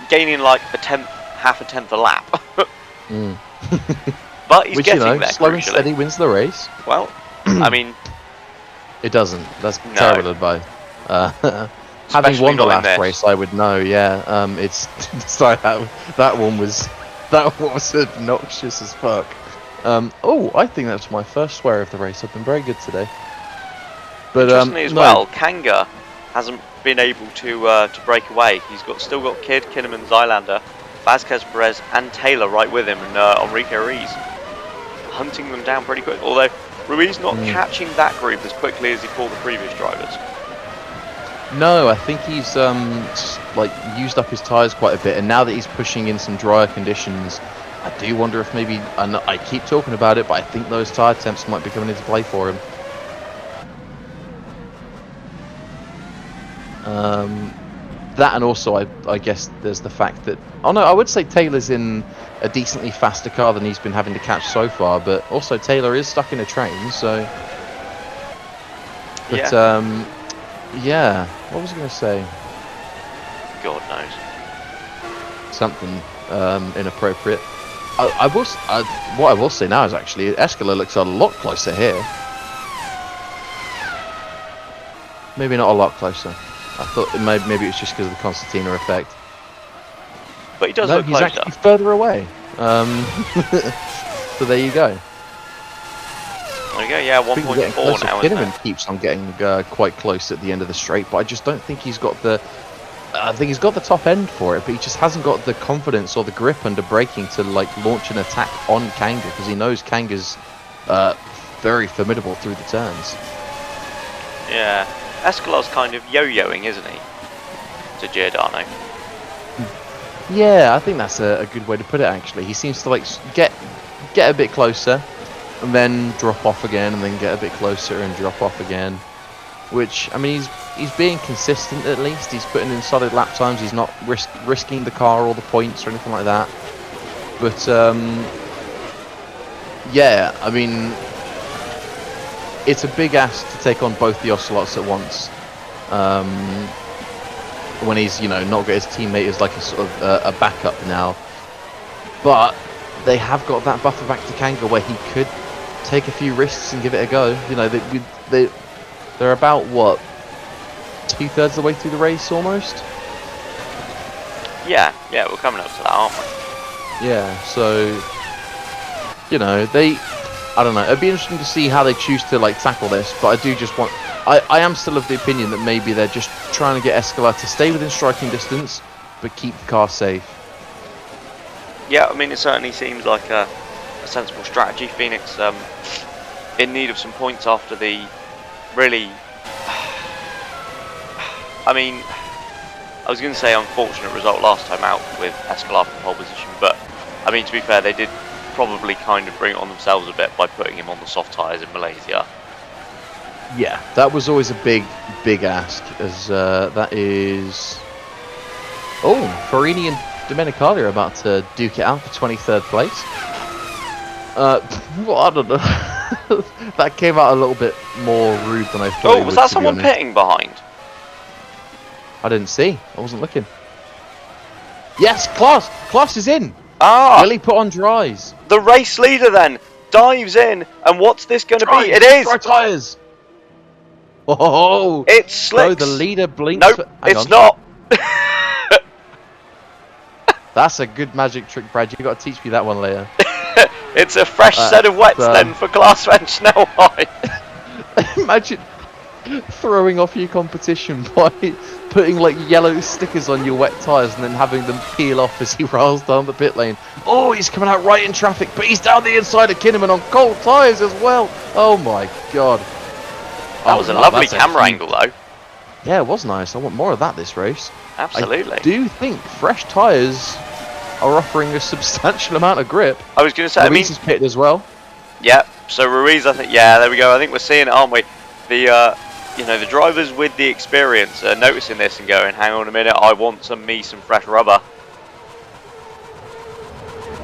gaining like half a tenth a lap. But he's getting there. Slow and steady wins the race. Well, I mean, it doesn't. That's terrible advice. Having won the last race, I would know. Yeah, it's sorry, that one was obnoxious as fuck. Oh, I think that's my first swear of the race. I've been very good today. But interestingly as well, Kanga hasn't been able to break away. He's still got Kidd, Kinnaman, Zylander, Vasquez Perez, and Taylor right with him, and Enrique Ruiz hunting them down pretty quick. Although Ruiz not catching that group as quickly as he caught the previous drivers. No, I think he's like used up his tyres quite a bit, and now that he's pushing in some drier conditions, I do wonder if maybe, and I keep talking about it, but I think those tyre temps might be coming into play for him. That, and also I guess there's the fact that, oh no, I would say Taylor's in a decently faster car than he's been having to catch so far, but also Taylor is stuck in a train, so. But yeah, what was I going to say? God knows. Something inappropriate. What I will say now is actually Escala looks a lot closer here. Maybe not a lot closer. I thought maybe it's just because of the Constantina effect. But he does look closer. He's actually further away. So there you go. There you go, yeah, 1.4 now. Kinnaman keeps on getting quite close at the end of the straight, but I just don't think he's got the. I think he's got the top end for it, but he just hasn't got the confidence or the grip under braking to like launch an attack on Kanga, because he knows Kanga's very formidable through the turns. Yeah, Escalar's kind of yo-yoing, isn't he, to Giordano? Yeah, I think that's a good way to put it. Actually, he seems to like get a bit closer, and then drop off again, and then get a bit closer and drop off again. Which, I mean, he's being consistent at least. He's putting in solid lap times. He's not risking the car or the points or anything like that. But yeah, I mean, it's a big ask to take on both the Ocelots at once. When he's, you know, not got his teammate as like a sort of a backup now. But they have got that buffer back to Kanga where he could take a few risks and give it a go. You know, they're about, what, 2/3 of the way through the race almost? Yeah, we're coming up to that, aren't we? Yeah, so, you know, I don't know, it'd be interesting to see how they choose to, like, tackle this, but I do just want, I am still of the opinion that maybe they're just trying to get Escalar to stay within striking distance, but keep the car safe. Yeah, I mean, it certainly seems like a sensible strategy. Phoenix in need of some points after the really, I mean, I was going to say unfortunate result last time out with Escalar for pole position, but I mean, to be fair, they did probably kind of bring it on themselves a bit by putting him on the soft tyres in Malaysia. Yeah, that was always a big ask, as that is... Oh, Farini and Domenicali are about to duke it out for 23rd place. Well, I don't know. That came out a little bit more rude than I thought. Oh, was that someone pitting behind? I didn't see. I wasn't looking. Yes, Klaus is in. Ah, Will he put on dries? the race leader then dives in, and what's this going to be? It is. Dry tyres! Oh! It's slicks. No, the leader blinks. Nope, Hang it's on. not. That's a good magic trick, Brad. You got to teach me that one later. It's a fresh set of wets then for Glassman Schnellheim. Imagine throwing off your competition by putting like yellow stickers on your wet tyres and then having them peel off as he rolls down the pit lane. Oh, he's coming out right in traffic, but he's down the inside of Kinnaman on cold tyres as well. Oh my god. That was a lovely camera angle though. Yeah, it was nice. I want more of that this race. Absolutely. I do think fresh tyres are offering a substantial amount of grip. I was going to say, Ruiz is pitted as well. Yeah, so Ruiz, I think, yeah, there we go. I think we're seeing it, aren't we? The, you know, the drivers with the experience are noticing this and going, hang on a minute, I want some fresh rubber.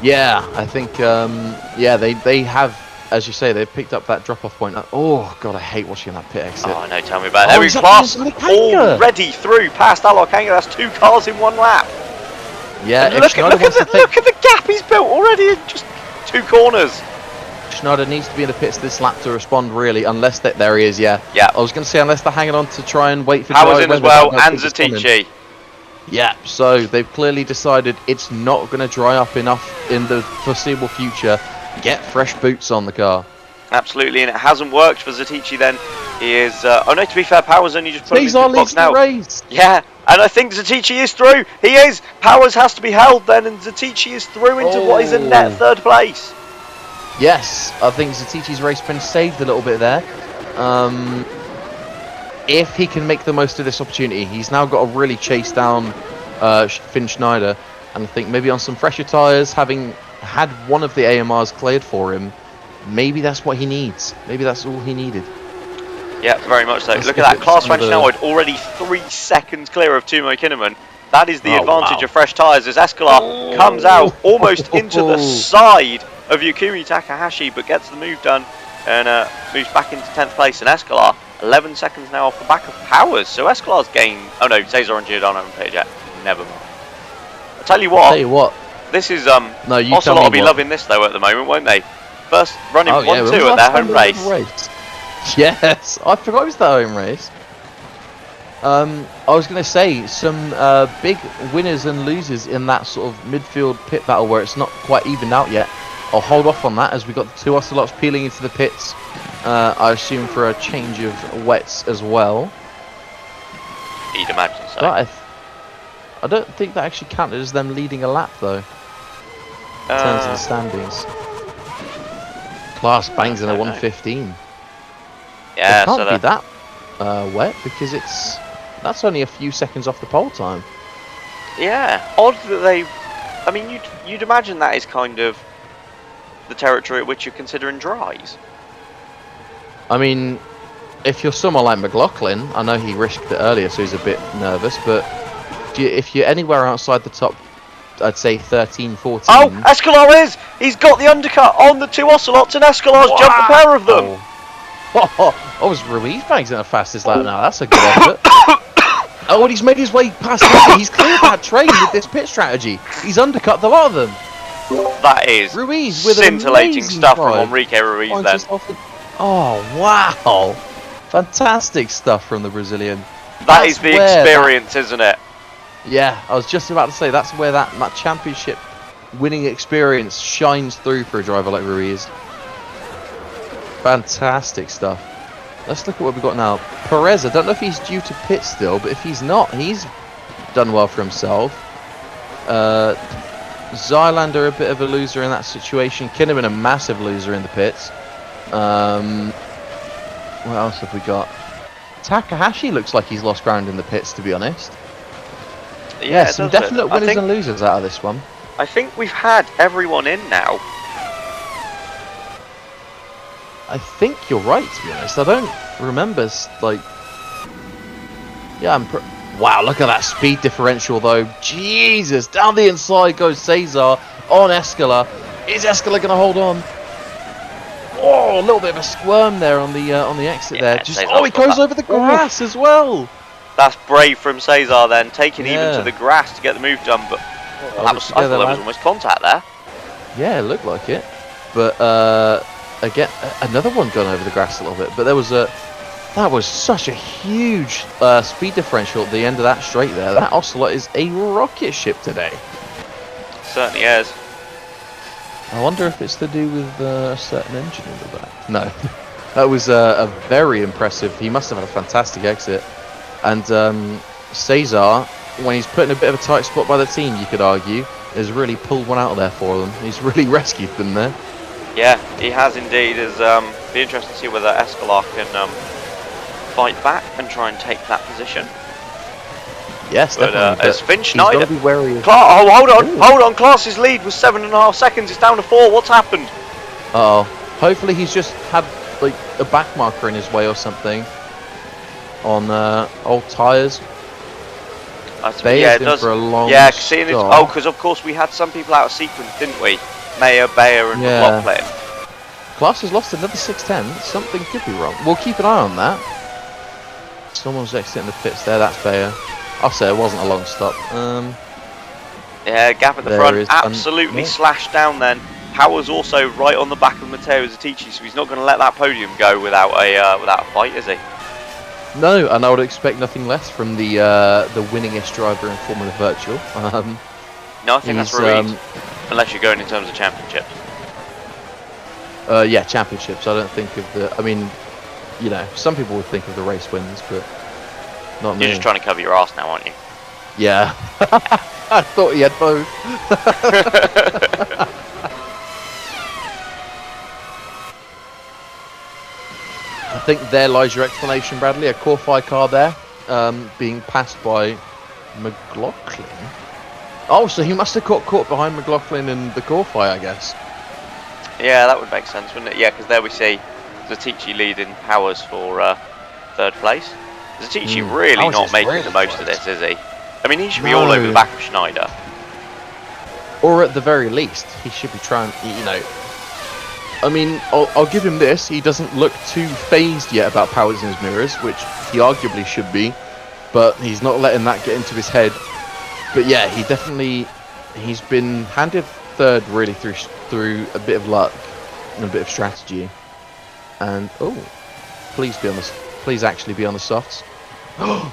Yeah, I think, yeah, they have, as you say, they've picked up that drop-off point. Oh, God, I hate watching that pit exit. Oh, no, tell me about it. There we go, Class already through past Alokanga. That's 2 cars in 1 lap. Yeah, look at the gap he's built already in just 2 corners. Schneider needs to be in the pits this lap to respond, really, unless there he is, yeah. Yeah. I was going to say, unless they're hanging on to try and wait for Powers in as well, and Zatici. Yeah, so they've clearly decided it's not going to dry up enough in the foreseeable future. Get fresh boots on the car. Absolutely, and it hasn't worked for Zatici then. He is, oh no, to be fair, Powers only just put him into the box now. Race. Yeah, and I think Zatici is through. He is. Powers has to be held then, and Zatici is through into what is a net 3rd place. Yes, I think Zatici's race been saved a little bit there. If he can make the most of this opportunity, he's now got to really chase down Finn Schneider, and I think maybe on some fresher tyres, having had one of the AMRs cleared for him, maybe that's what he needs. Maybe that's all he needed. Yeah, very much so. Look at that. Class Van Schnellwood already 3 seconds clear of Tumo Kinnaman. That is the advantage of fresh tyres as Escalar comes out almost into the side of Yukumi Takahashi, but gets the move done and moves back into 10th place. And Escalar 11 seconds now off the back of Powers. So Escalar's gained. Oh no, Cesar and Giordano haven't paid yet. Never mind. I'll tell you what. This is no, you Ocelot will be loving this though at the moment, won't they? First running 1-2 at their home race. Yes, I forgot it was their home race. I was going to say some big winners and losers in that sort of midfield pit battle where it's not quite evened out yet. I'll hold off on that as we got the 2 Ocelots peeling into the pits. I assume for a change of wets as well. You'd imagine so. But I don't think that actually counted as them leading a lap though. In terms of the standings. Class bangs in a 1:15. Yeah, it can't be that wet because that's only a few seconds off the pole time. Yeah, odd that they. I mean, you'd imagine that is kind of the territory at which you're considering dries. I mean, if you're someone like McLaughlin, I know he risked it earlier, so he's a bit nervous. But if you're anywhere outside the top, I'd say 13, 14. Oh, Escalar is! He's got the undercut on the 2 Ocelots, and Escalar's jumped a pair of them. Oh, was Ruiz bangs in the fastest lap now. That's a good effort. Oh, and he's made his way past. He's cleared that train with this pit strategy. He's undercut the lot of them. That is Ruiz with scintillating stuff from Enrique Ruiz then. Oh, wow. Fantastic stuff from the Brazilian. That is the experience, isn't it? Yeah, I was just about to say that's where that championship winning experience shines through for a driver like Ruiz. Fantastic stuff. Let's look at what we've got now. Perez, I don't know if he's due to pit still, but if he's not, he's done well for himself. Zylander a bit of a loser in that situation. Kinnaman a massive loser in the pits. What else have we got? Takahashi looks like he's lost ground in the pits, to be honest. Yeah, some definite winners and losers out of this one. I think we've had everyone in now. I think you're right, to be honest. I don't remember, like... Yeah, wow, look at that speed differential, though. Jesus, down the inside goes Cesar on Escalar. Is Escalar going to hold on? Oh, a little bit of a squirm there on the exit there. He goes over the grass as well. That's brave from Cesar then, taking even to the grass to get the move done, but I thought there was almost contact there. Yeah, it looked like it. But again, another one gone over the grass a little bit. But that was such a huge speed differential at the end of that straight there. That Ocelot is a rocket ship today. Certainly is. I wonder if it's to do with a certain engine in the back. No, that was a very impressive. He must have had a fantastic exit. And Cesar, when he's put in a bit of a tight spot by the team, you could argue, has really pulled one out of there for them. He's really rescued them there. Yeah, he has indeed. It'll be interesting to see whether Escalar can fight back and try and take that position. Yes, but, definitely. As Finn Schneider. Be wary of... hold on. Klaas's lead was 7.5 seconds. It's down to 4. What's happened? Oh, hopefully he's just had like a back marker in his way or something on old tyres. Yeah, it does. For a long seeing it. Oh, because of course we had some people out of sequence, didn't we? Mayer, Bayer, and McLaughlin. Klaas has lost another 610. Something could be wrong. We'll keep an eye on that. Someone's exiting the pits there. That's Bayer. I'll say it wasn't a long stop. Yeah, gap at the front. Absolutely slashed down then. Powers also right on the back of Matteo Zatici, so he's not going to let that podium go without a fight, is he? No, and I would expect nothing less from the winningest driver in Formula Virtual. No, I think that's Ruiz, unless you're going in terms of championships. Yeah, championships. I don't think of the. I mean, you know, some people would think of the race wins, but not me. You're just trying to cover your ass now, aren't you? Yeah. I thought he had both. I think there lies your explanation, Bradley. A Corfai car there, being passed by McLaughlin. Oh, so he must have got caught behind McLaughlin and the Corfai, I guess. Yeah, that would make sense, wouldn't it? Yeah, because there we see Zatici leading Powers for third place. Zatici really not making the most of this, is he? I mean, he should be all over the back of Schneider. Or at the very least, he should be trying, you know... I mean, I'll give him this. He doesn't look too phased yet about Powers in his mirrors, which he arguably should be. But he's not letting that get into his head. But yeah, he's been handed third really through a bit of luck and a bit of strategy. And please actually be on the softs.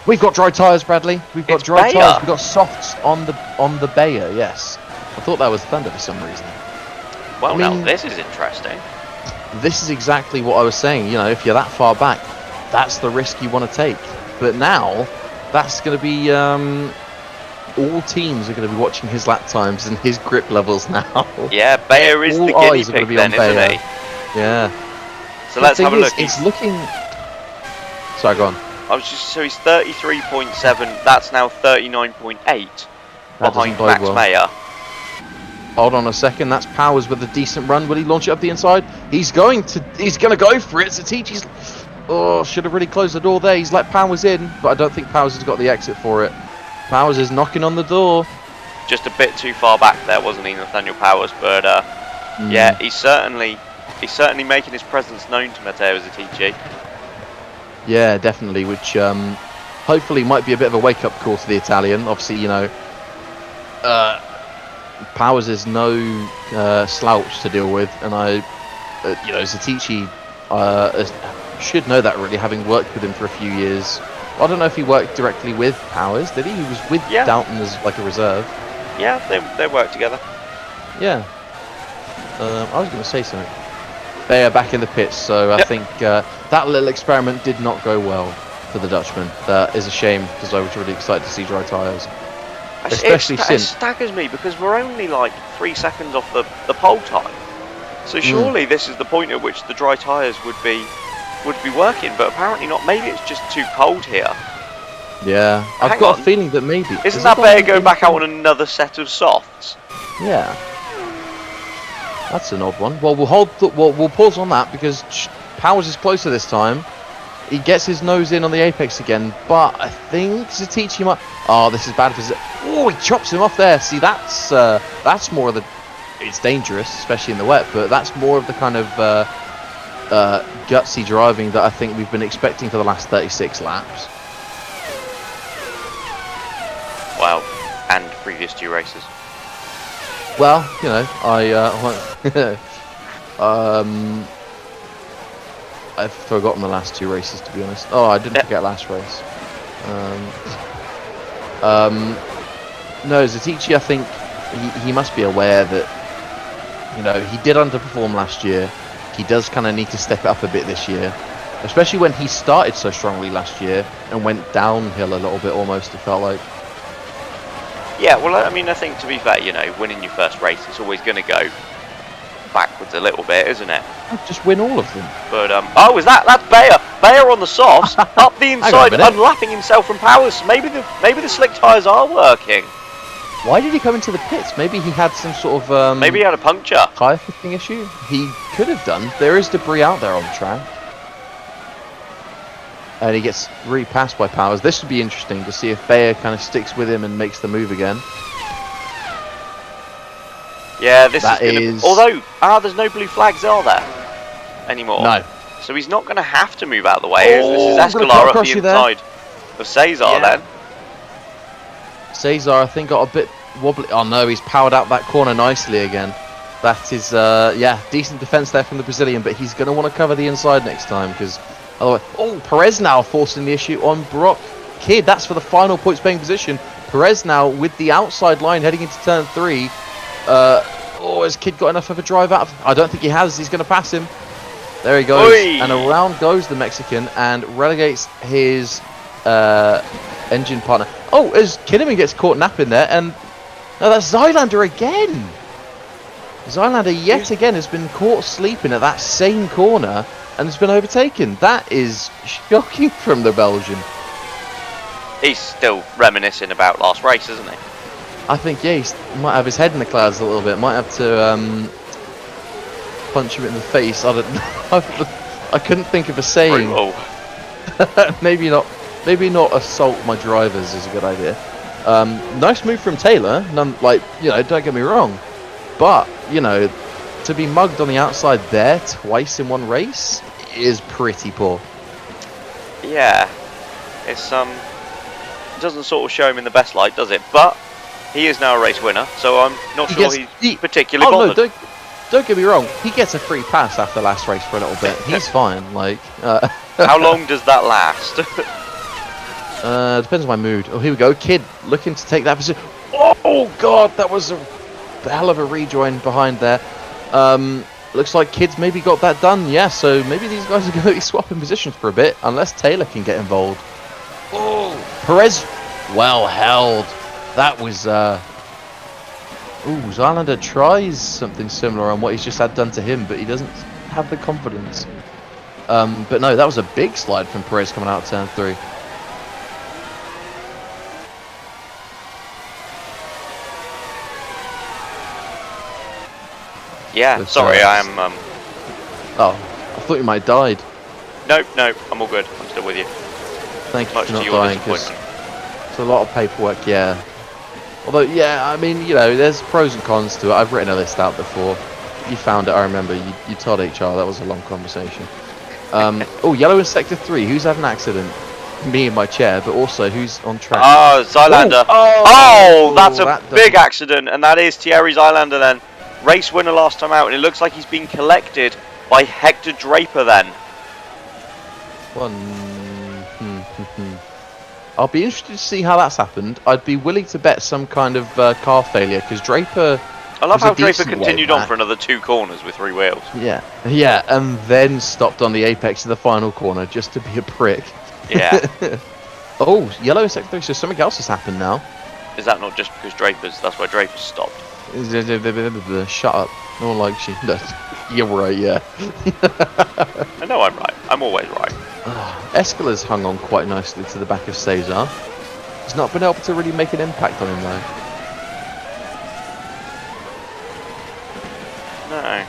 We've got dry tyres, Bradley. We've got dry tyres. We've got softs on the Bayer. Yes, I thought that was Thunder for some reason. Well, now this is interesting. This is exactly what I was saying. You know, if you're that far back, that's the risk you want to take. But now, that's going to be all teams are going to be watching his lap times and his grip levels now. Yeah, Bayer is the guinea pig then, isn't he? Yeah. So let's have a look. It's looking. Sorry, go on. So he's 33.7. That's now 39.8 behind Max Mayer. Hold on a second. That's Powers with a decent run. Will he launch it up the inside? He's going to go for it. Zatici's should have really closed the door there. He's let Powers in, but I don't think Powers has got the exit for it. Powers is knocking on the door. Just a bit too far back there, wasn't he, Nathaniel Powers? But yeah, he's certainly making his presence known to Matteo Zatici. Yeah, definitely. Which hopefully might be a bit of a wake-up call to the Italian. Obviously, you know, Powers is no slouch to deal with, and you know, Zatici should know that, really, having worked with him for a few years. I don't know if he worked directly with Powers, did he? He was with Dalton as like a reserve. Yeah, they worked together. Yeah. I was going to say something. They are back in the pits, so I think that little experiment did not go well for the Dutchman. That is a shame, because I was really excited to see dry tyres. Especially since... It staggers me, because we're only like 3 seconds off the pole time. So surely this is the point at which the dry tyres would be working, but apparently not. Maybe it's just too cold here. Yeah, I've got a feeling that maybe... Isn't that better going back out on another set of softs? Yeah. That's an odd one. Well, we'll pause on that, because Powers is closer this time. He gets his nose in on the apex again, but I think Zatici might... Oh, this is bad for... Oh, he chops him off there. See, that's more of the... It's dangerous, especially in the wet, but that's more of the kind of gutsy driving that I think we've been expecting for the last 36 laps. Wow, and previous 2 races. Well, you know, I've forgotten the last two races, to be honest. Oh, I didn't forget last race. No, Zatici, I think he must be aware that, you know, he did underperform last year. He does kind of need to step it up a bit this year, especially when he started so strongly last year and went downhill a little bit almost, it felt like. Yeah, well, I mean, I think to be fair, you know, winning your first race, it's always going to go backwards a little bit, isn't it? Just win all of them. But, oh, that's Bayer. Bayer on the softs, up the inside, unlapping himself from powers. Maybe the slick tyres are working. Why did he come into the pits? Maybe he had some sort of maybe he had a puncture. Tyre fitting issue? He could have done. There is debris out there on the track. And he gets repassed by Powers. This would be interesting to see if Bayer kind of sticks with him and makes the move again. Yeah, this is going to... Although, there's no blue flags, are there? Anymore. No. So he's not going to have to move out of the way. Oh, this is Escalar up the inside of Cesar then. Cesar, I think, got a bit wobbly. Oh no, he's powered out that corner nicely again. That is, yeah, decent defense there from the Brazilian, but he's going to want to cover the inside next time because otherwise... Oh, Perez now forcing the issue on Brock. Kidd, that's for the final points paying position. Perez now with the outside line heading into turn 3. Has Kidd got enough of a drive out of... I don't think he has. He's going to pass him. There he goes. Oy. And around goes the Mexican and relegates his engine partner. Oh, as Kinnaman gets caught napping there, and now that's Zylander again. Zylander yet again has been caught sleeping at that same corner and has been overtaken. That is shocking from the Belgian. He's still reminiscing about last race, isn't he? I think, yeah, he might have his head in the clouds a little bit. Might have to punch him in the face. I don't know. I couldn't think of a saying. Maybe not. Maybe not assault my drivers is a good idea. Nice move from Taylor. None, like, you know, don't get me wrong, but you know, to be mugged on the outside there twice in one race is pretty poor. Yeah, it's doesn't sort of show him in the best light, does it? But he is now a race winner, so I'm not sure he's particularly bothered. No, don't get me wrong. He gets a free pass after last race for a little bit. He's fine. Like, how long does that last? Depends on my mood. Oh, here we go. Kidd looking to take that position. Oh God, that was a hell of a rejoin behind there. Looks like Kidd's maybe got that done. Yeah, so maybe these guys are going to be swapping positions for a bit, unless Taylor can get involved. Oh, Perez, well held. That was. Zylander tries something similar on what he's just had done to him, but he doesn't have the confidence. But no, that was a big slide from Perez coming out of turn 3. Yeah, but, sorry, I am... Oh, I thought you might have died. No, I'm all good. I'm still with you. Thank you for not dying, because it's a lot of paperwork, yeah. Although, yeah, I mean, you know, there's pros and cons to it. I've written a list out before. You found it, I remember. You told HR, that was a long conversation. Yellow in Sector 3. Who's had an accident? Me in my chair, but also who's on track? Oh, Zylander. That's a big accident, and that is Thierry Zylander then. Race winner last time out, and it looks like he's been collected by Hector Draper then. I'll be interested to see how that's happened. I'd be willing to bet some kind of car failure, because Draper... I love how Draper continued on for another 2 corners with 3 wheels. Yeah, and then stopped on the apex of the final corner just to be a prick. Yeah. Oh, yellow in Sector 3, so something else has happened now. Is that not just because that's why Draper's stopped? Shut up. No one likes you. No, you're right, yeah. I know I'm right. I'm always right. Escalar's hung on quite nicely to the back of Cesar. He's not been able to really make an impact on him though. No.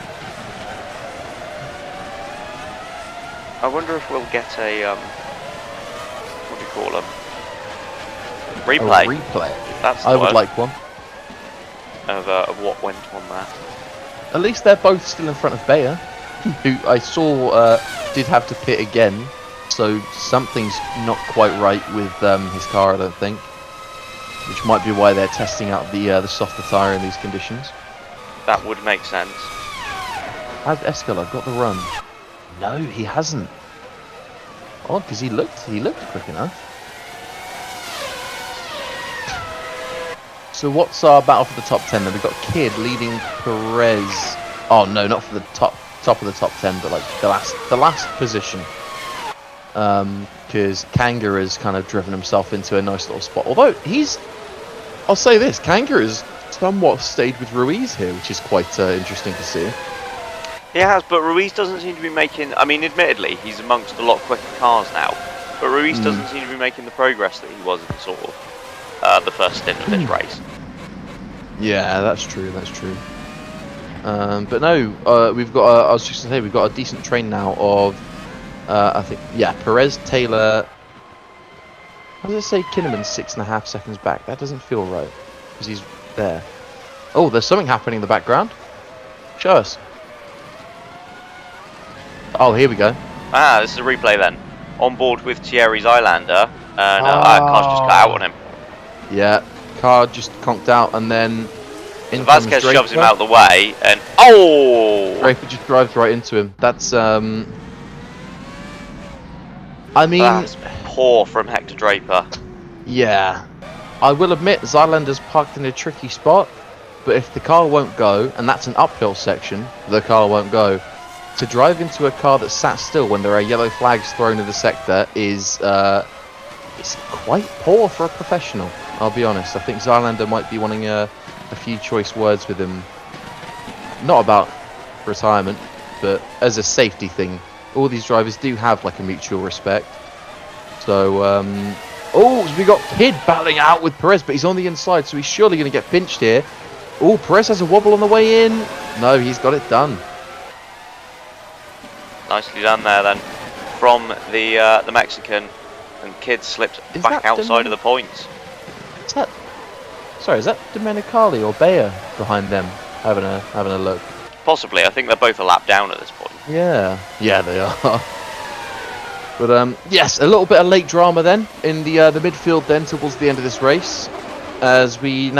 I wonder if we'll get a what do you call them? Replay. A replay. That's the I would word. like one. Of what went on there. At least they're both still in front of Bayer, who I saw did have to pit again, so something's not quite right with his car, I don't think. Which might be why they're testing out the softer tyre in these conditions. That would make sense. Has Escalade got the run? No, he hasn't. Odd, because he looked quick enough. So what's our battle for the top 10 then? We've got Kid leading Perez. Oh no, not for the top of the top 10, but like the last position. Because Kanga has kind of driven himself into a nice little spot. Although I'll say this, Kanga has somewhat stayed with Ruiz here, which is quite interesting to see. He has, but Ruiz doesn't seem to be making... I mean, admittedly, he's amongst a lot quicker cars now, but Ruiz doesn't seem to be making the progress that he was in sort of the first stint of this race. Yeah, that's true, that's true. But no, we've got, I was just going to say, we've got a decent train now of, I think, yeah, Perez, Taylor... How does it say Kinnaman's 6.5 seconds back? That doesn't feel right, because he's there. Oh, there's something happening in the background. Show us. Oh, here we go. Ah, this is a replay then. On board with Thierry's Highlander, and car's just cut out on him. Yeah, car just conked out, and then So Vasquez shoves him out of the way, and oh! Draper just drives right into him. That's I mean, that's poor from Hector Draper. Yeah, I will admit Zylander's parked in a tricky spot, but if the car won't go, and that's an uphill section, the car won't go. To drive into a car that's sat still when there are yellow flags thrown in the sector is it's quite poor for a professional, I'll be honest. I think Zylander might be wanting a few choice words with him. Not about retirement, but as a safety thing. All these drivers do have like a mutual respect. So, oh, we got Kid battling out with Perez, but he's on the inside, so he's surely going to get pinched here. Oh, Perez has a wobble on the way in. No, he's got it done. Nicely done there then, from the Mexican, and Kid slipped back outside of the points. Is that? Sorry, is that Domenicali or Bayer behind them having a look? Possibly. I think they're both a lap down at this point. Yeah, yeah, they are. But yes, a little bit of late drama then in the midfield then towards the end of this race, as we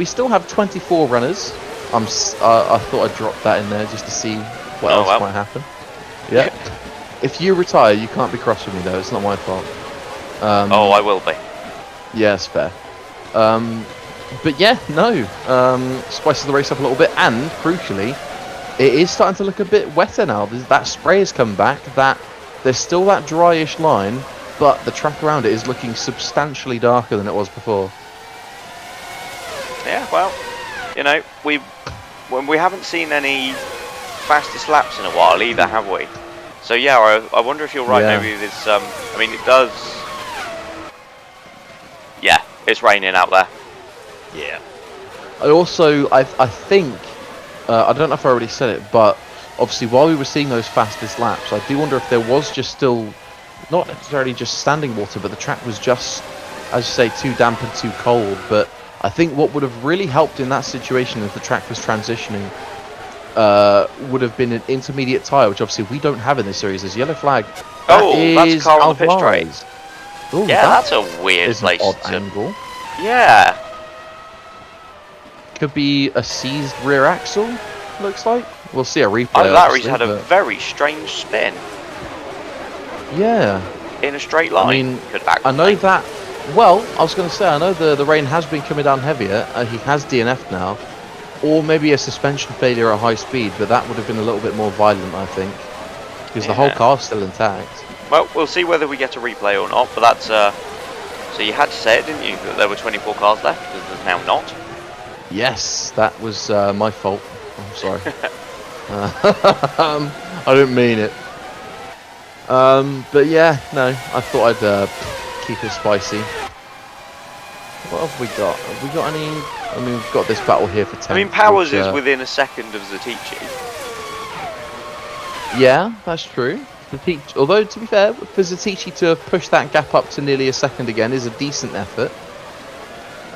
still have 24 runners. I thought I'd drop that in there just to see what else might happen. Yeah. If you retire, you can't be cross with me though. It's not my fault. Oh, I will be. Yeah, it's fair. But yeah, no. Spices the race up a little bit, and crucially, it is starting to look a bit wetter now. That spray has come back. There's still that dryish line, but the track around it is looking substantially darker than it was before. Yeah, well, you know, we haven't seen any fastest laps in a while either, have we? So yeah, I wonder if you're right. Yeah. Maybe there's I mean, it does. Yeah, it's raining out there. Yeah. I think I don't know if I already said it, but obviously while we were seeing those fastest laps, I do wonder if there was just still not necessarily just standing water, but the track was just, as you say, too damp and too cold. But I think what would have really helped in that situation if the track was transitioning would have been an intermediate tyre, which obviously we don't have in this series. There's yellow flag. That's a car on the pit straight. Ooh, yeah, that's a weird place odd to... angle. Yeah. Could be a seized rear axle, looks like. We'll see a replay. Larry's had a very strange spin. Yeah. In a straight line. I mean, I know that... Well, I was going to say, I know the rain has been coming down heavier. He has DNF'd now. Or maybe a suspension failure at high speed, but that would have been a little bit more violent, I think. Because the whole car's still intact. Well, we'll see whether we get a replay or not, but that's... So you had to say it, didn't you, that there were 24 cars left, because there's now not? Yes, that was my fault. I'm sorry. I didn't mean it. But yeah, no, I thought I'd keep it spicy. What have we got? Have we got any... I mean, we've got this battle here for 10. I mean, Powers is within a second of Zatichi. Yeah, that's true. Although, to be fair, for Zatichi to have pushed that gap up to nearly a second again is a decent effort.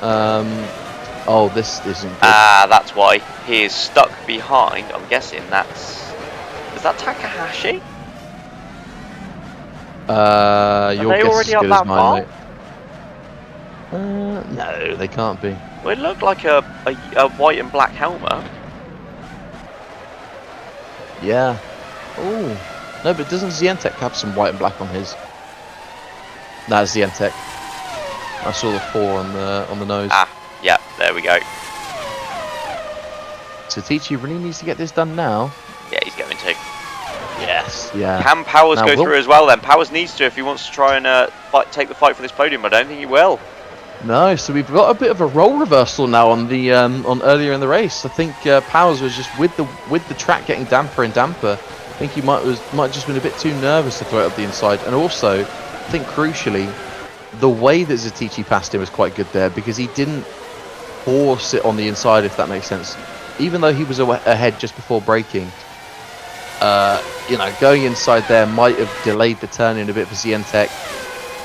Oh, this isn't good. Ah, that's why he is stuck behind. I'm guessing that's... Is that Takahashi? Your guess already is up good that as mine, far? mate. No, they can't be. Well, it looked like a white and black helmet. Yeah. Oh. No, but doesn't Zientek have some white and black on his? That's Zientek. I saw the 4 on the nose. Ah, yeah, there we go. So Tichi really needs to get this done now. Yeah, he's going to. Yes. Yeah. Can Powers Now, go through as well then? Powers needs to if he wants to try and take the fight for this podium. I don't think he will. No, so we've got a bit of a role reversal now on the on earlier in the race. I think Powers was just with the track getting damper and damper. I think he might just been a bit too nervous to throw it up the inside, and also I think crucially the way that Zatichi passed him was quite good there because he didn't force it on the inside, if that makes sense. Even though he was ahead just before braking, you know, going inside there might have delayed the turn in a bit for Zientek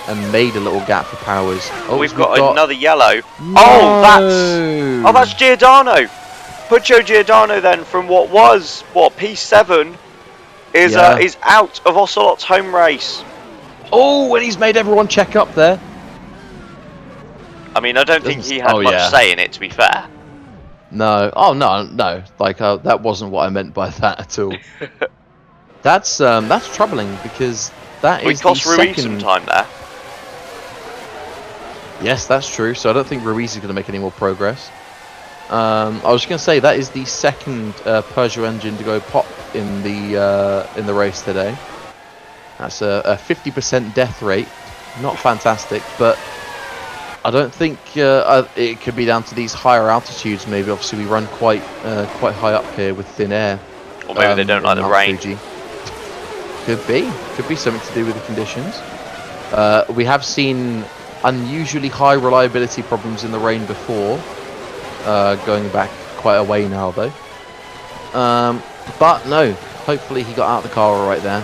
and made a little gap for Powers. Oh, we've got another yellow. No! That's Giordano. Puccio Giordano then from what was P7 is out of Ocelot's home race. Oh, and he's made everyone check up there. I mean, I don't think he had much say in it, to be fair. No. Oh, no. Like, that wasn't what I meant by that at all. That's troubling because that is cost the Ruiz second... some time there. Yes, that's true. So I don't think Ruiz is going to make any more progress. I was going to say that is the second Peugeot engine to go pop in the race today. That's a 50% death rate. Not fantastic, but I don't think it could be down to these higher altitudes. Maybe obviously we run quite high up here with thin air. Or maybe they don't like the rain. Fuji. Could be something to do with the conditions. We have seen unusually high reliability problems in the rain before, going back quite a way now though. But no, hopefully he got out of the car all right there.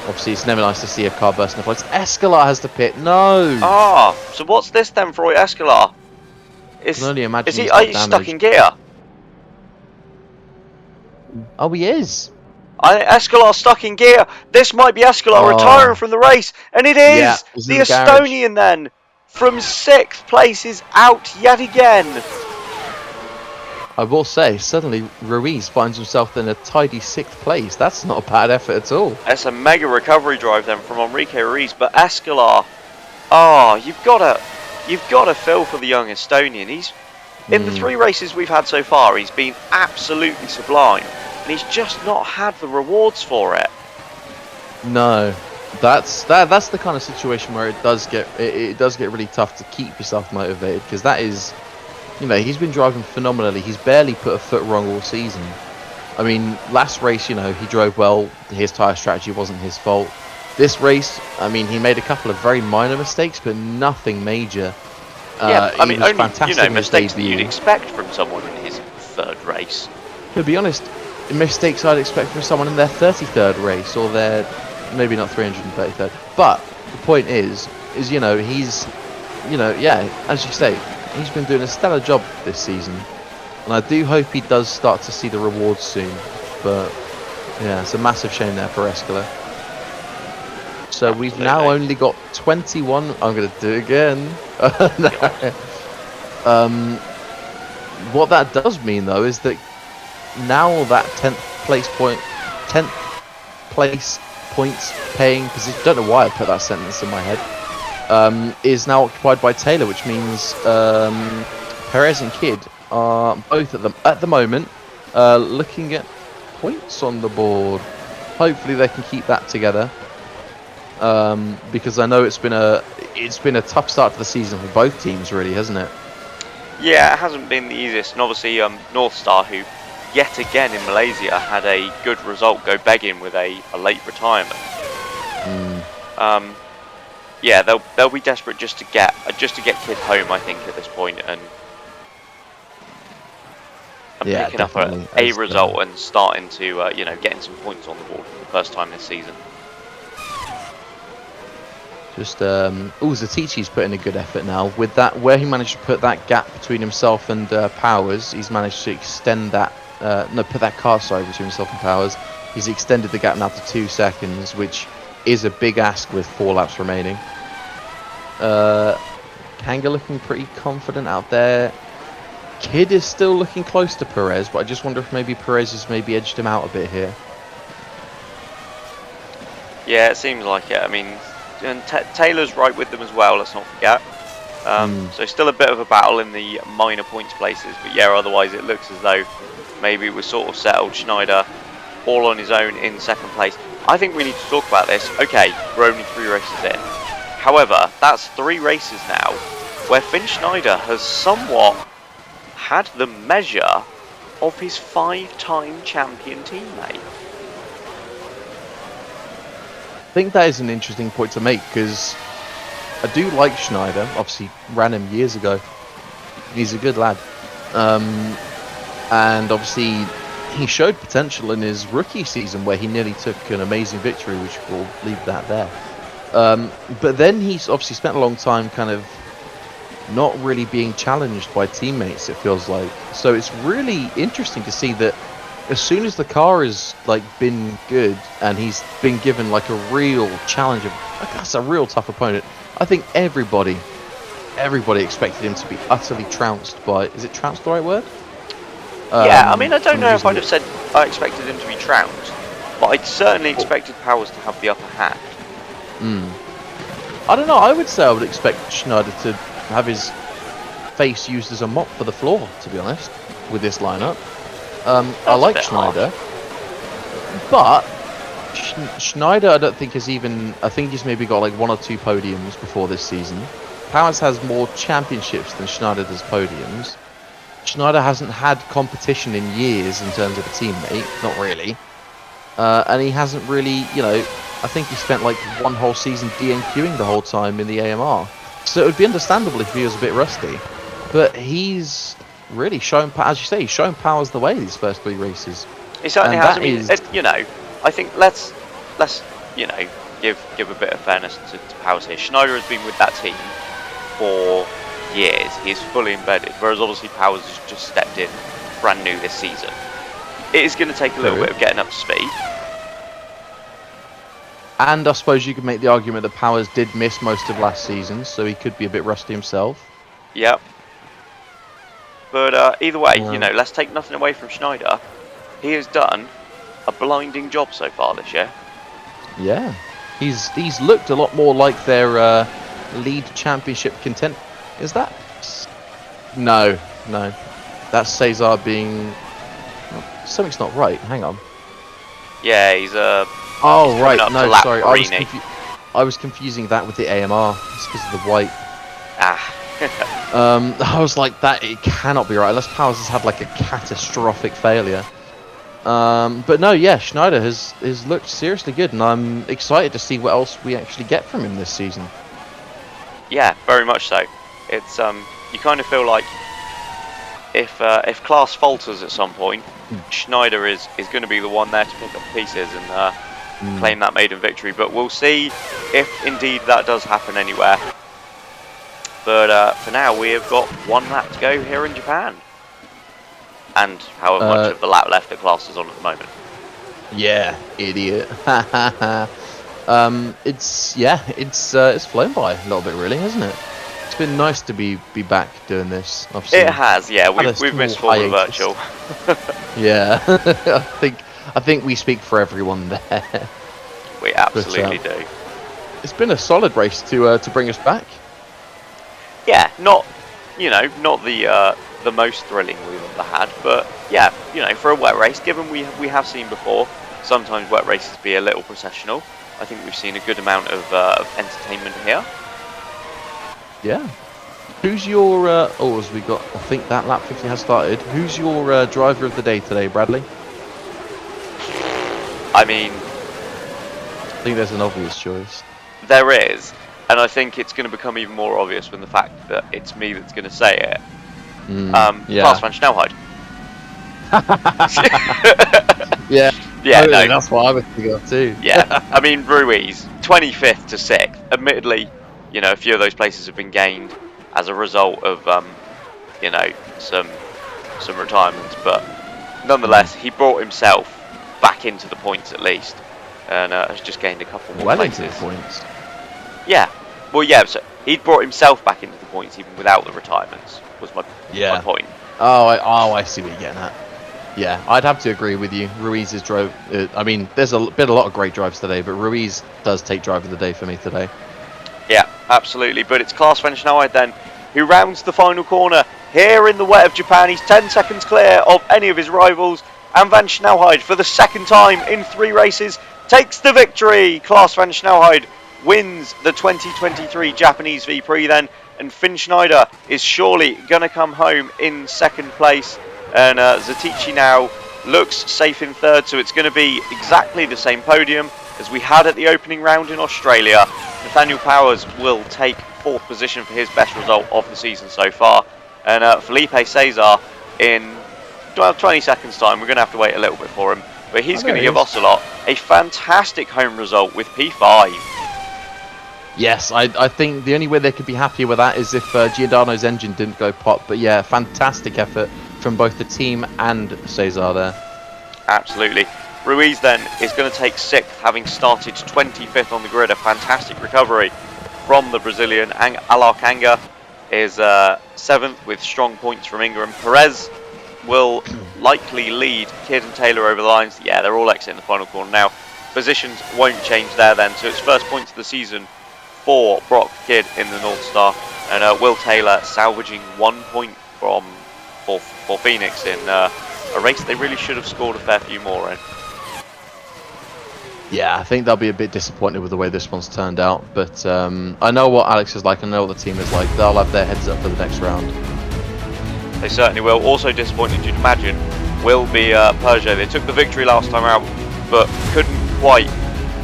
Obviously, it's never nice to see a car burst into flames. Escalar has to pit. No. Ah, so what's this then for Escalar? I can only imagine is he he's stuck in gear? Oh, he is. Escalar stuck in gear. This might be Escalar retiring from the race, and it is. Yeah, the Estonian then from 6th place is out yet again. I will say, suddenly Ruiz finds himself in a tidy 6th place. That's not a bad effort at all. That's a mega recovery drive then from Enrique Ruiz, but Escalar, you've got to feel for the young Estonian. He's in the 3 races we've had so far, he's been absolutely sublime, and he's just not had the rewards for it. No, that's the kind of situation where it does get really tough to keep yourself motivated, because that is. You know, he's been driving phenomenally. He's barely put a foot wrong all season. I mean, last race, you know, he drove well. His tyre strategy wasn't his fault. This race, I mean, he made a couple of very minor mistakes, but nothing major. Yeah, I mean, only, fantastic mistakes that you'd expect from someone in his 3rd race. To be honest, mistakes I'd expect from someone in their 33rd race, or their, maybe not 333rd. But the point is, you know, he's, you know, yeah, as you say, he's been doing a stellar job this season, and I do hope he does start to see the rewards soon. But yeah, it's a massive shame there for Escalar. So Absolutely. We've now only got 21. I'm going to do it again. What that does mean though is that now that 10th place points paying position. Don't know why I put that sentence in my head. Is now occupied by Taylor, which means Perez and Kidd are both at the moment looking at points on the board. Hopefully they can keep that together, because I know it's been a tough start to the season for both teams, really, hasn't it? Yeah, it hasn't been the easiest, and obviously North Star, who yet again in Malaysia had a good result, go begging with a late retirement. Yeah, they'll be desperate just to get Kidd home, I think, at this point, and picking up a result and starting to getting some points on the board for the first time this season. Just Zatici's put in a good effort now with that, where he managed to put that gap between himself and Powers. He's managed to extend that put that car between himself and Powers. He's extended the gap now to 2 seconds, which is a big ask with 4 laps remaining. Kanga looking pretty confident out there. Kid is still looking close to Perez, but I just wonder if maybe Perez has maybe edged him out a bit here. Yeah, it seems like it. I mean, and Taylor's right with them as well, let's not forget. So still a bit of a battle in the minor points places, but yeah, otherwise it looks as though maybe we're sort of settled. Schneider all on his own in second place. I think we need to talk about this. Okay, we're only 3 races in. However, that's 3 races now where Finn Schneider has somewhat had the measure of his 5-time champion teammate. I think that is an interesting point to make, because I do like Schneider. Obviously, ran him years ago. He's a good lad. And obviously, he showed potential in his rookie season where he nearly took an amazing victory, which we'll leave that there. But then he's obviously spent a long time kind of not really being challenged by teammates, it feels like. So it's really interesting to see that as soon as the car has like been good and he's been given like a real challenge of, like, that's a real tough opponent, I think everybody expected him to be utterly trounced by, is it trounced the right word? Yeah, I mean, I don't know if I'd have said I expected him to be trounced, but I'd certainly expected Powers to have the upper hand. I don't know, I would say I would expect Schneider to have his face used as a mop for the floor, to be honest, with this lineup. I like Schneider, but Schneider I don't think has even, I think he's maybe got like 1 or 2 podiums before this season. Powers has more championships than Schneider does podiums. Schneider hasn't had competition in years in terms of a teammate, not really. And he hasn't really, you know, I think he spent like 1 whole season DNQing the whole time in the AMR. So it would be understandable if he was a bit rusty. But he's really shown, as you say, he's shown Powers the way these first 3 races. He certainly has. I mean, you know, I think let's you know, give a bit of fairness to Powers here. Schneider has been with that team for years. He is fully embedded, whereas obviously Powers has just stepped in brand new this season. It is going to take a little bit of getting up to speed. And I suppose you could make the argument that Powers did miss most of last season, so he could be a bit rusty himself. Yep. But either way, you know, let's take nothing away from Schneider. He has done a blinding job so far this year. Yeah. He's looked a lot more like their lead championship content. Is that? No. That's Cesar being... Something's not right. Hang on. Yeah, he's oh, right. No, sorry. I was confusing that with the AMR. It's because of the white. I was like, that it cannot be right unless Powers has had like a catastrophic failure. But no, yeah, Schneider has looked seriously good, and I'm excited to see what else we actually get from him this season. Yeah, very much so. It's you kind of feel like if class falters at some point, Schneider is going to be the one there to pick up the pieces and claim that maiden victory. But we'll see if indeed that does happen anywhere. But for now, we have got 1 lap to go here in Japan, and however much of the lap left that class is on at the moment. Yeah, idiot. It's flown by a little bit, really, hasn't it? It's been nice to be back doing this. It has, yeah. We've missed former virtual. Yeah, I think we speak for everyone there. We absolutely do. It's been a solid race to bring us back. Yeah, not the most thrilling we've ever had, but yeah, you know, for a wet race, given we have seen before sometimes wet races be a little processional, I think we've seen a good amount of entertainment here. Yeah. Who's your as we got, I think that lap 50 has started. Who's your driver of the day today, Bradley? I mean, I think there's an obvious choice. There is, and I think it's going to become even more obvious when the fact that it's me that's going to say it. Klaas van Snelheid. Yeah. Yeah, no. That's what I was thinking of too. Yeah, I mean, Ruiz, 25th to 6th. Admittedly, you know, a few of those places have been gained as a result of, you know, some retirements, but nonetheless, he brought himself back into the points at least, and has just gained a couple more places. Into the points. Yeah, well, yeah. So he'd brought himself back into the points even without the retirements. Was my point. I see what you're getting at. Yeah, I'd have to agree with you. Ruiz's drove. I mean, there's been a lot of great drives today, but Ruiz does take drive of the day for me today. Yeah, absolutely. But it's Klaas van Snelheid then, who rounds the final corner here in the wet of Japan. He's 10 seconds clear of any of his rivals. And Van Snelheid, for the second time in 3 races, takes the victory. Klaas van Snelheid wins the 2023 Japanese V-Prix then. And Finn Schneider is surely going to come home in second place. And Zatici now looks safe in third. So it's going to be exactly the same podium as we had at the opening round in Australia. Nathaniel Powers will take 4th position for his best result of the season so far. And Felipe Cesar in 20 seconds time, we're going to have to wait a little bit for him. But he's going to give Ocelot a fantastic home result with P5. Yes, I think the only way they could be happier with that is if Giordano's engine didn't go pop. But yeah, fantastic effort from both the team and Cesar there. Absolutely. Ruiz then is going to take 6th, having started 25th on the grid. A fantastic recovery from the Brazilian. Alarcanga is 7th with strong points from Ingram. Perez will likely lead Kidd and Taylor over the lines. Yeah, they're all exiting the final corner now. Positions won't change there then. So it's first points of the season for Brock Kidd in the North Star. And Will Taylor salvaging 1 point for Phoenix in a race they really should have scored a fair few more in. Yeah, I think they'll be a bit disappointed with the way this one's turned out. But I know what Alex is like. I know what the team is like. They'll have their heads up for the next round. They certainly will. Also disappointed, you'd imagine, will be Peugeot. They took the victory last time out, but couldn't quite,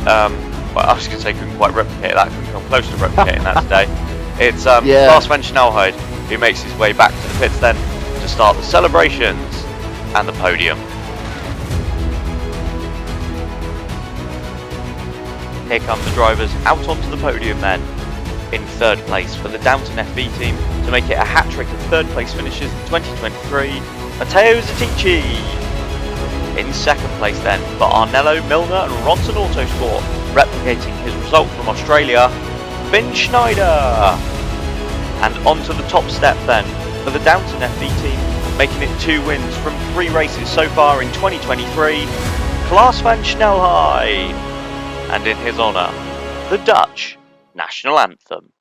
I was going to say couldn't quite replicate that, couldn't come close to replicating that today. It's Klaas van Snelheid who makes his way back to the pits then to start the celebrations and the podium. Here come the drivers out onto the podium then. In 3rd place for the Downton FV team to make it a hat-trick of 3rd place finishes in 2023, Matteo Zatici. In 2nd place then for Arnello Milner and Ronson Autosport, replicating his result from Australia, Finn Schneider. And onto the top step then for the Downton FV team, making it 2 wins from 3 races so far in 2023, Klaas van Snelheid. And in his honour, the Dutch national anthem.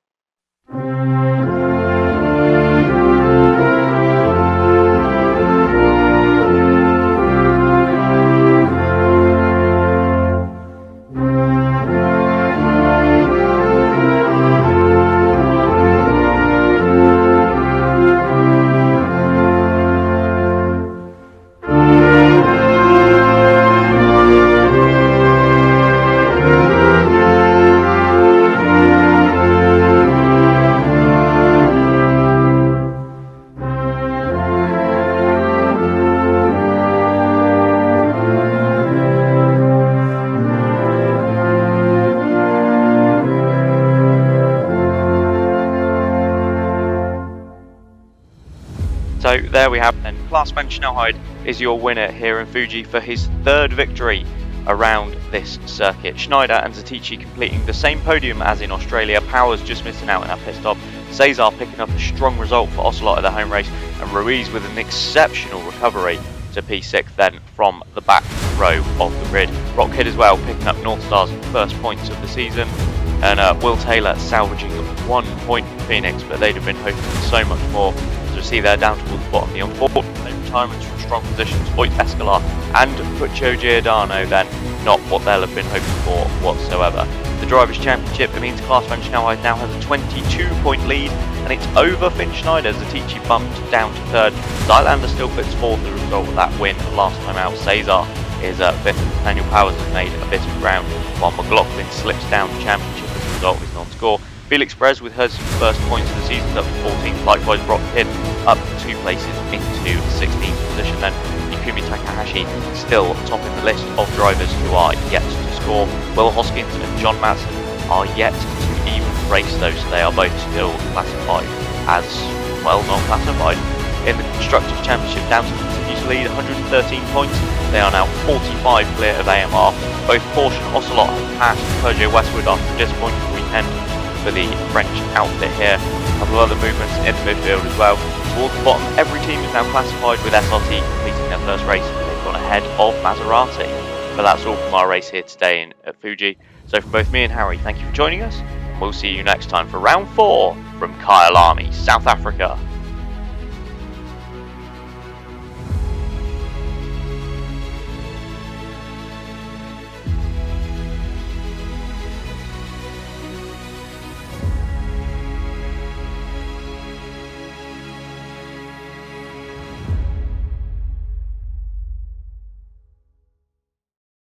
So there we have then. Klaas van Snelheid is your winner here in Fuji for his 3rd victory around this circuit. Schneider and Zatici completing the same podium as in Australia. Powers just missing out in that pit stop. Cesar picking up a strong result for Ocelot at the home race. And Ruiz with an exceptional recovery to P6 then from the back row of the grid. Brock Kidd as well picking up North Star's first points of the season. And Will Taylor salvaging 1 point for Phoenix, but they'd have been hoping for so much more. As we see there down towards the bottom, the unfortunate retirements from strong positions, Voigt Escalar and Puccio Giordano then not what they'll have been hoping for whatsoever. The Drivers' Championship, it means Klaas van Snelheid now has a 22-point lead, and it's over Finn Schneider. Zatici bumped down to 3rd. Zylander still fits 4th as a result of that win last time out. Cesar is 5th. Nathaniel Powers has made a bit of ground, while McLaughlin slips down the championship as a result of his non-score. Felix Perez with his first points of the season up to 14th. Likewise, Brock Kidd up 2 places into 16th position. Then Yukumi Takahashi still topping the list of drivers who are yet to score. Will Hoskins and John Madsen are yet to even race though, so they are both still classified as, well, not classified. In the Constructors' Championship, Downton continues to lead 113 points. They are now 45 clear of AMR. Both Porsche and Ocelot have passed Peugeot Westwood after a disappointing weekend. for the French outfit here. A couple of other movements in the midfield as well. Towards the bottom, every team is now classified with SRT completing their first race. They've gone ahead of Maserati. But that's all from our race here today at Fuji. So from both me and Harry, thank you for joining us. And we'll see you next time for round 4 from Kyalami, South Africa.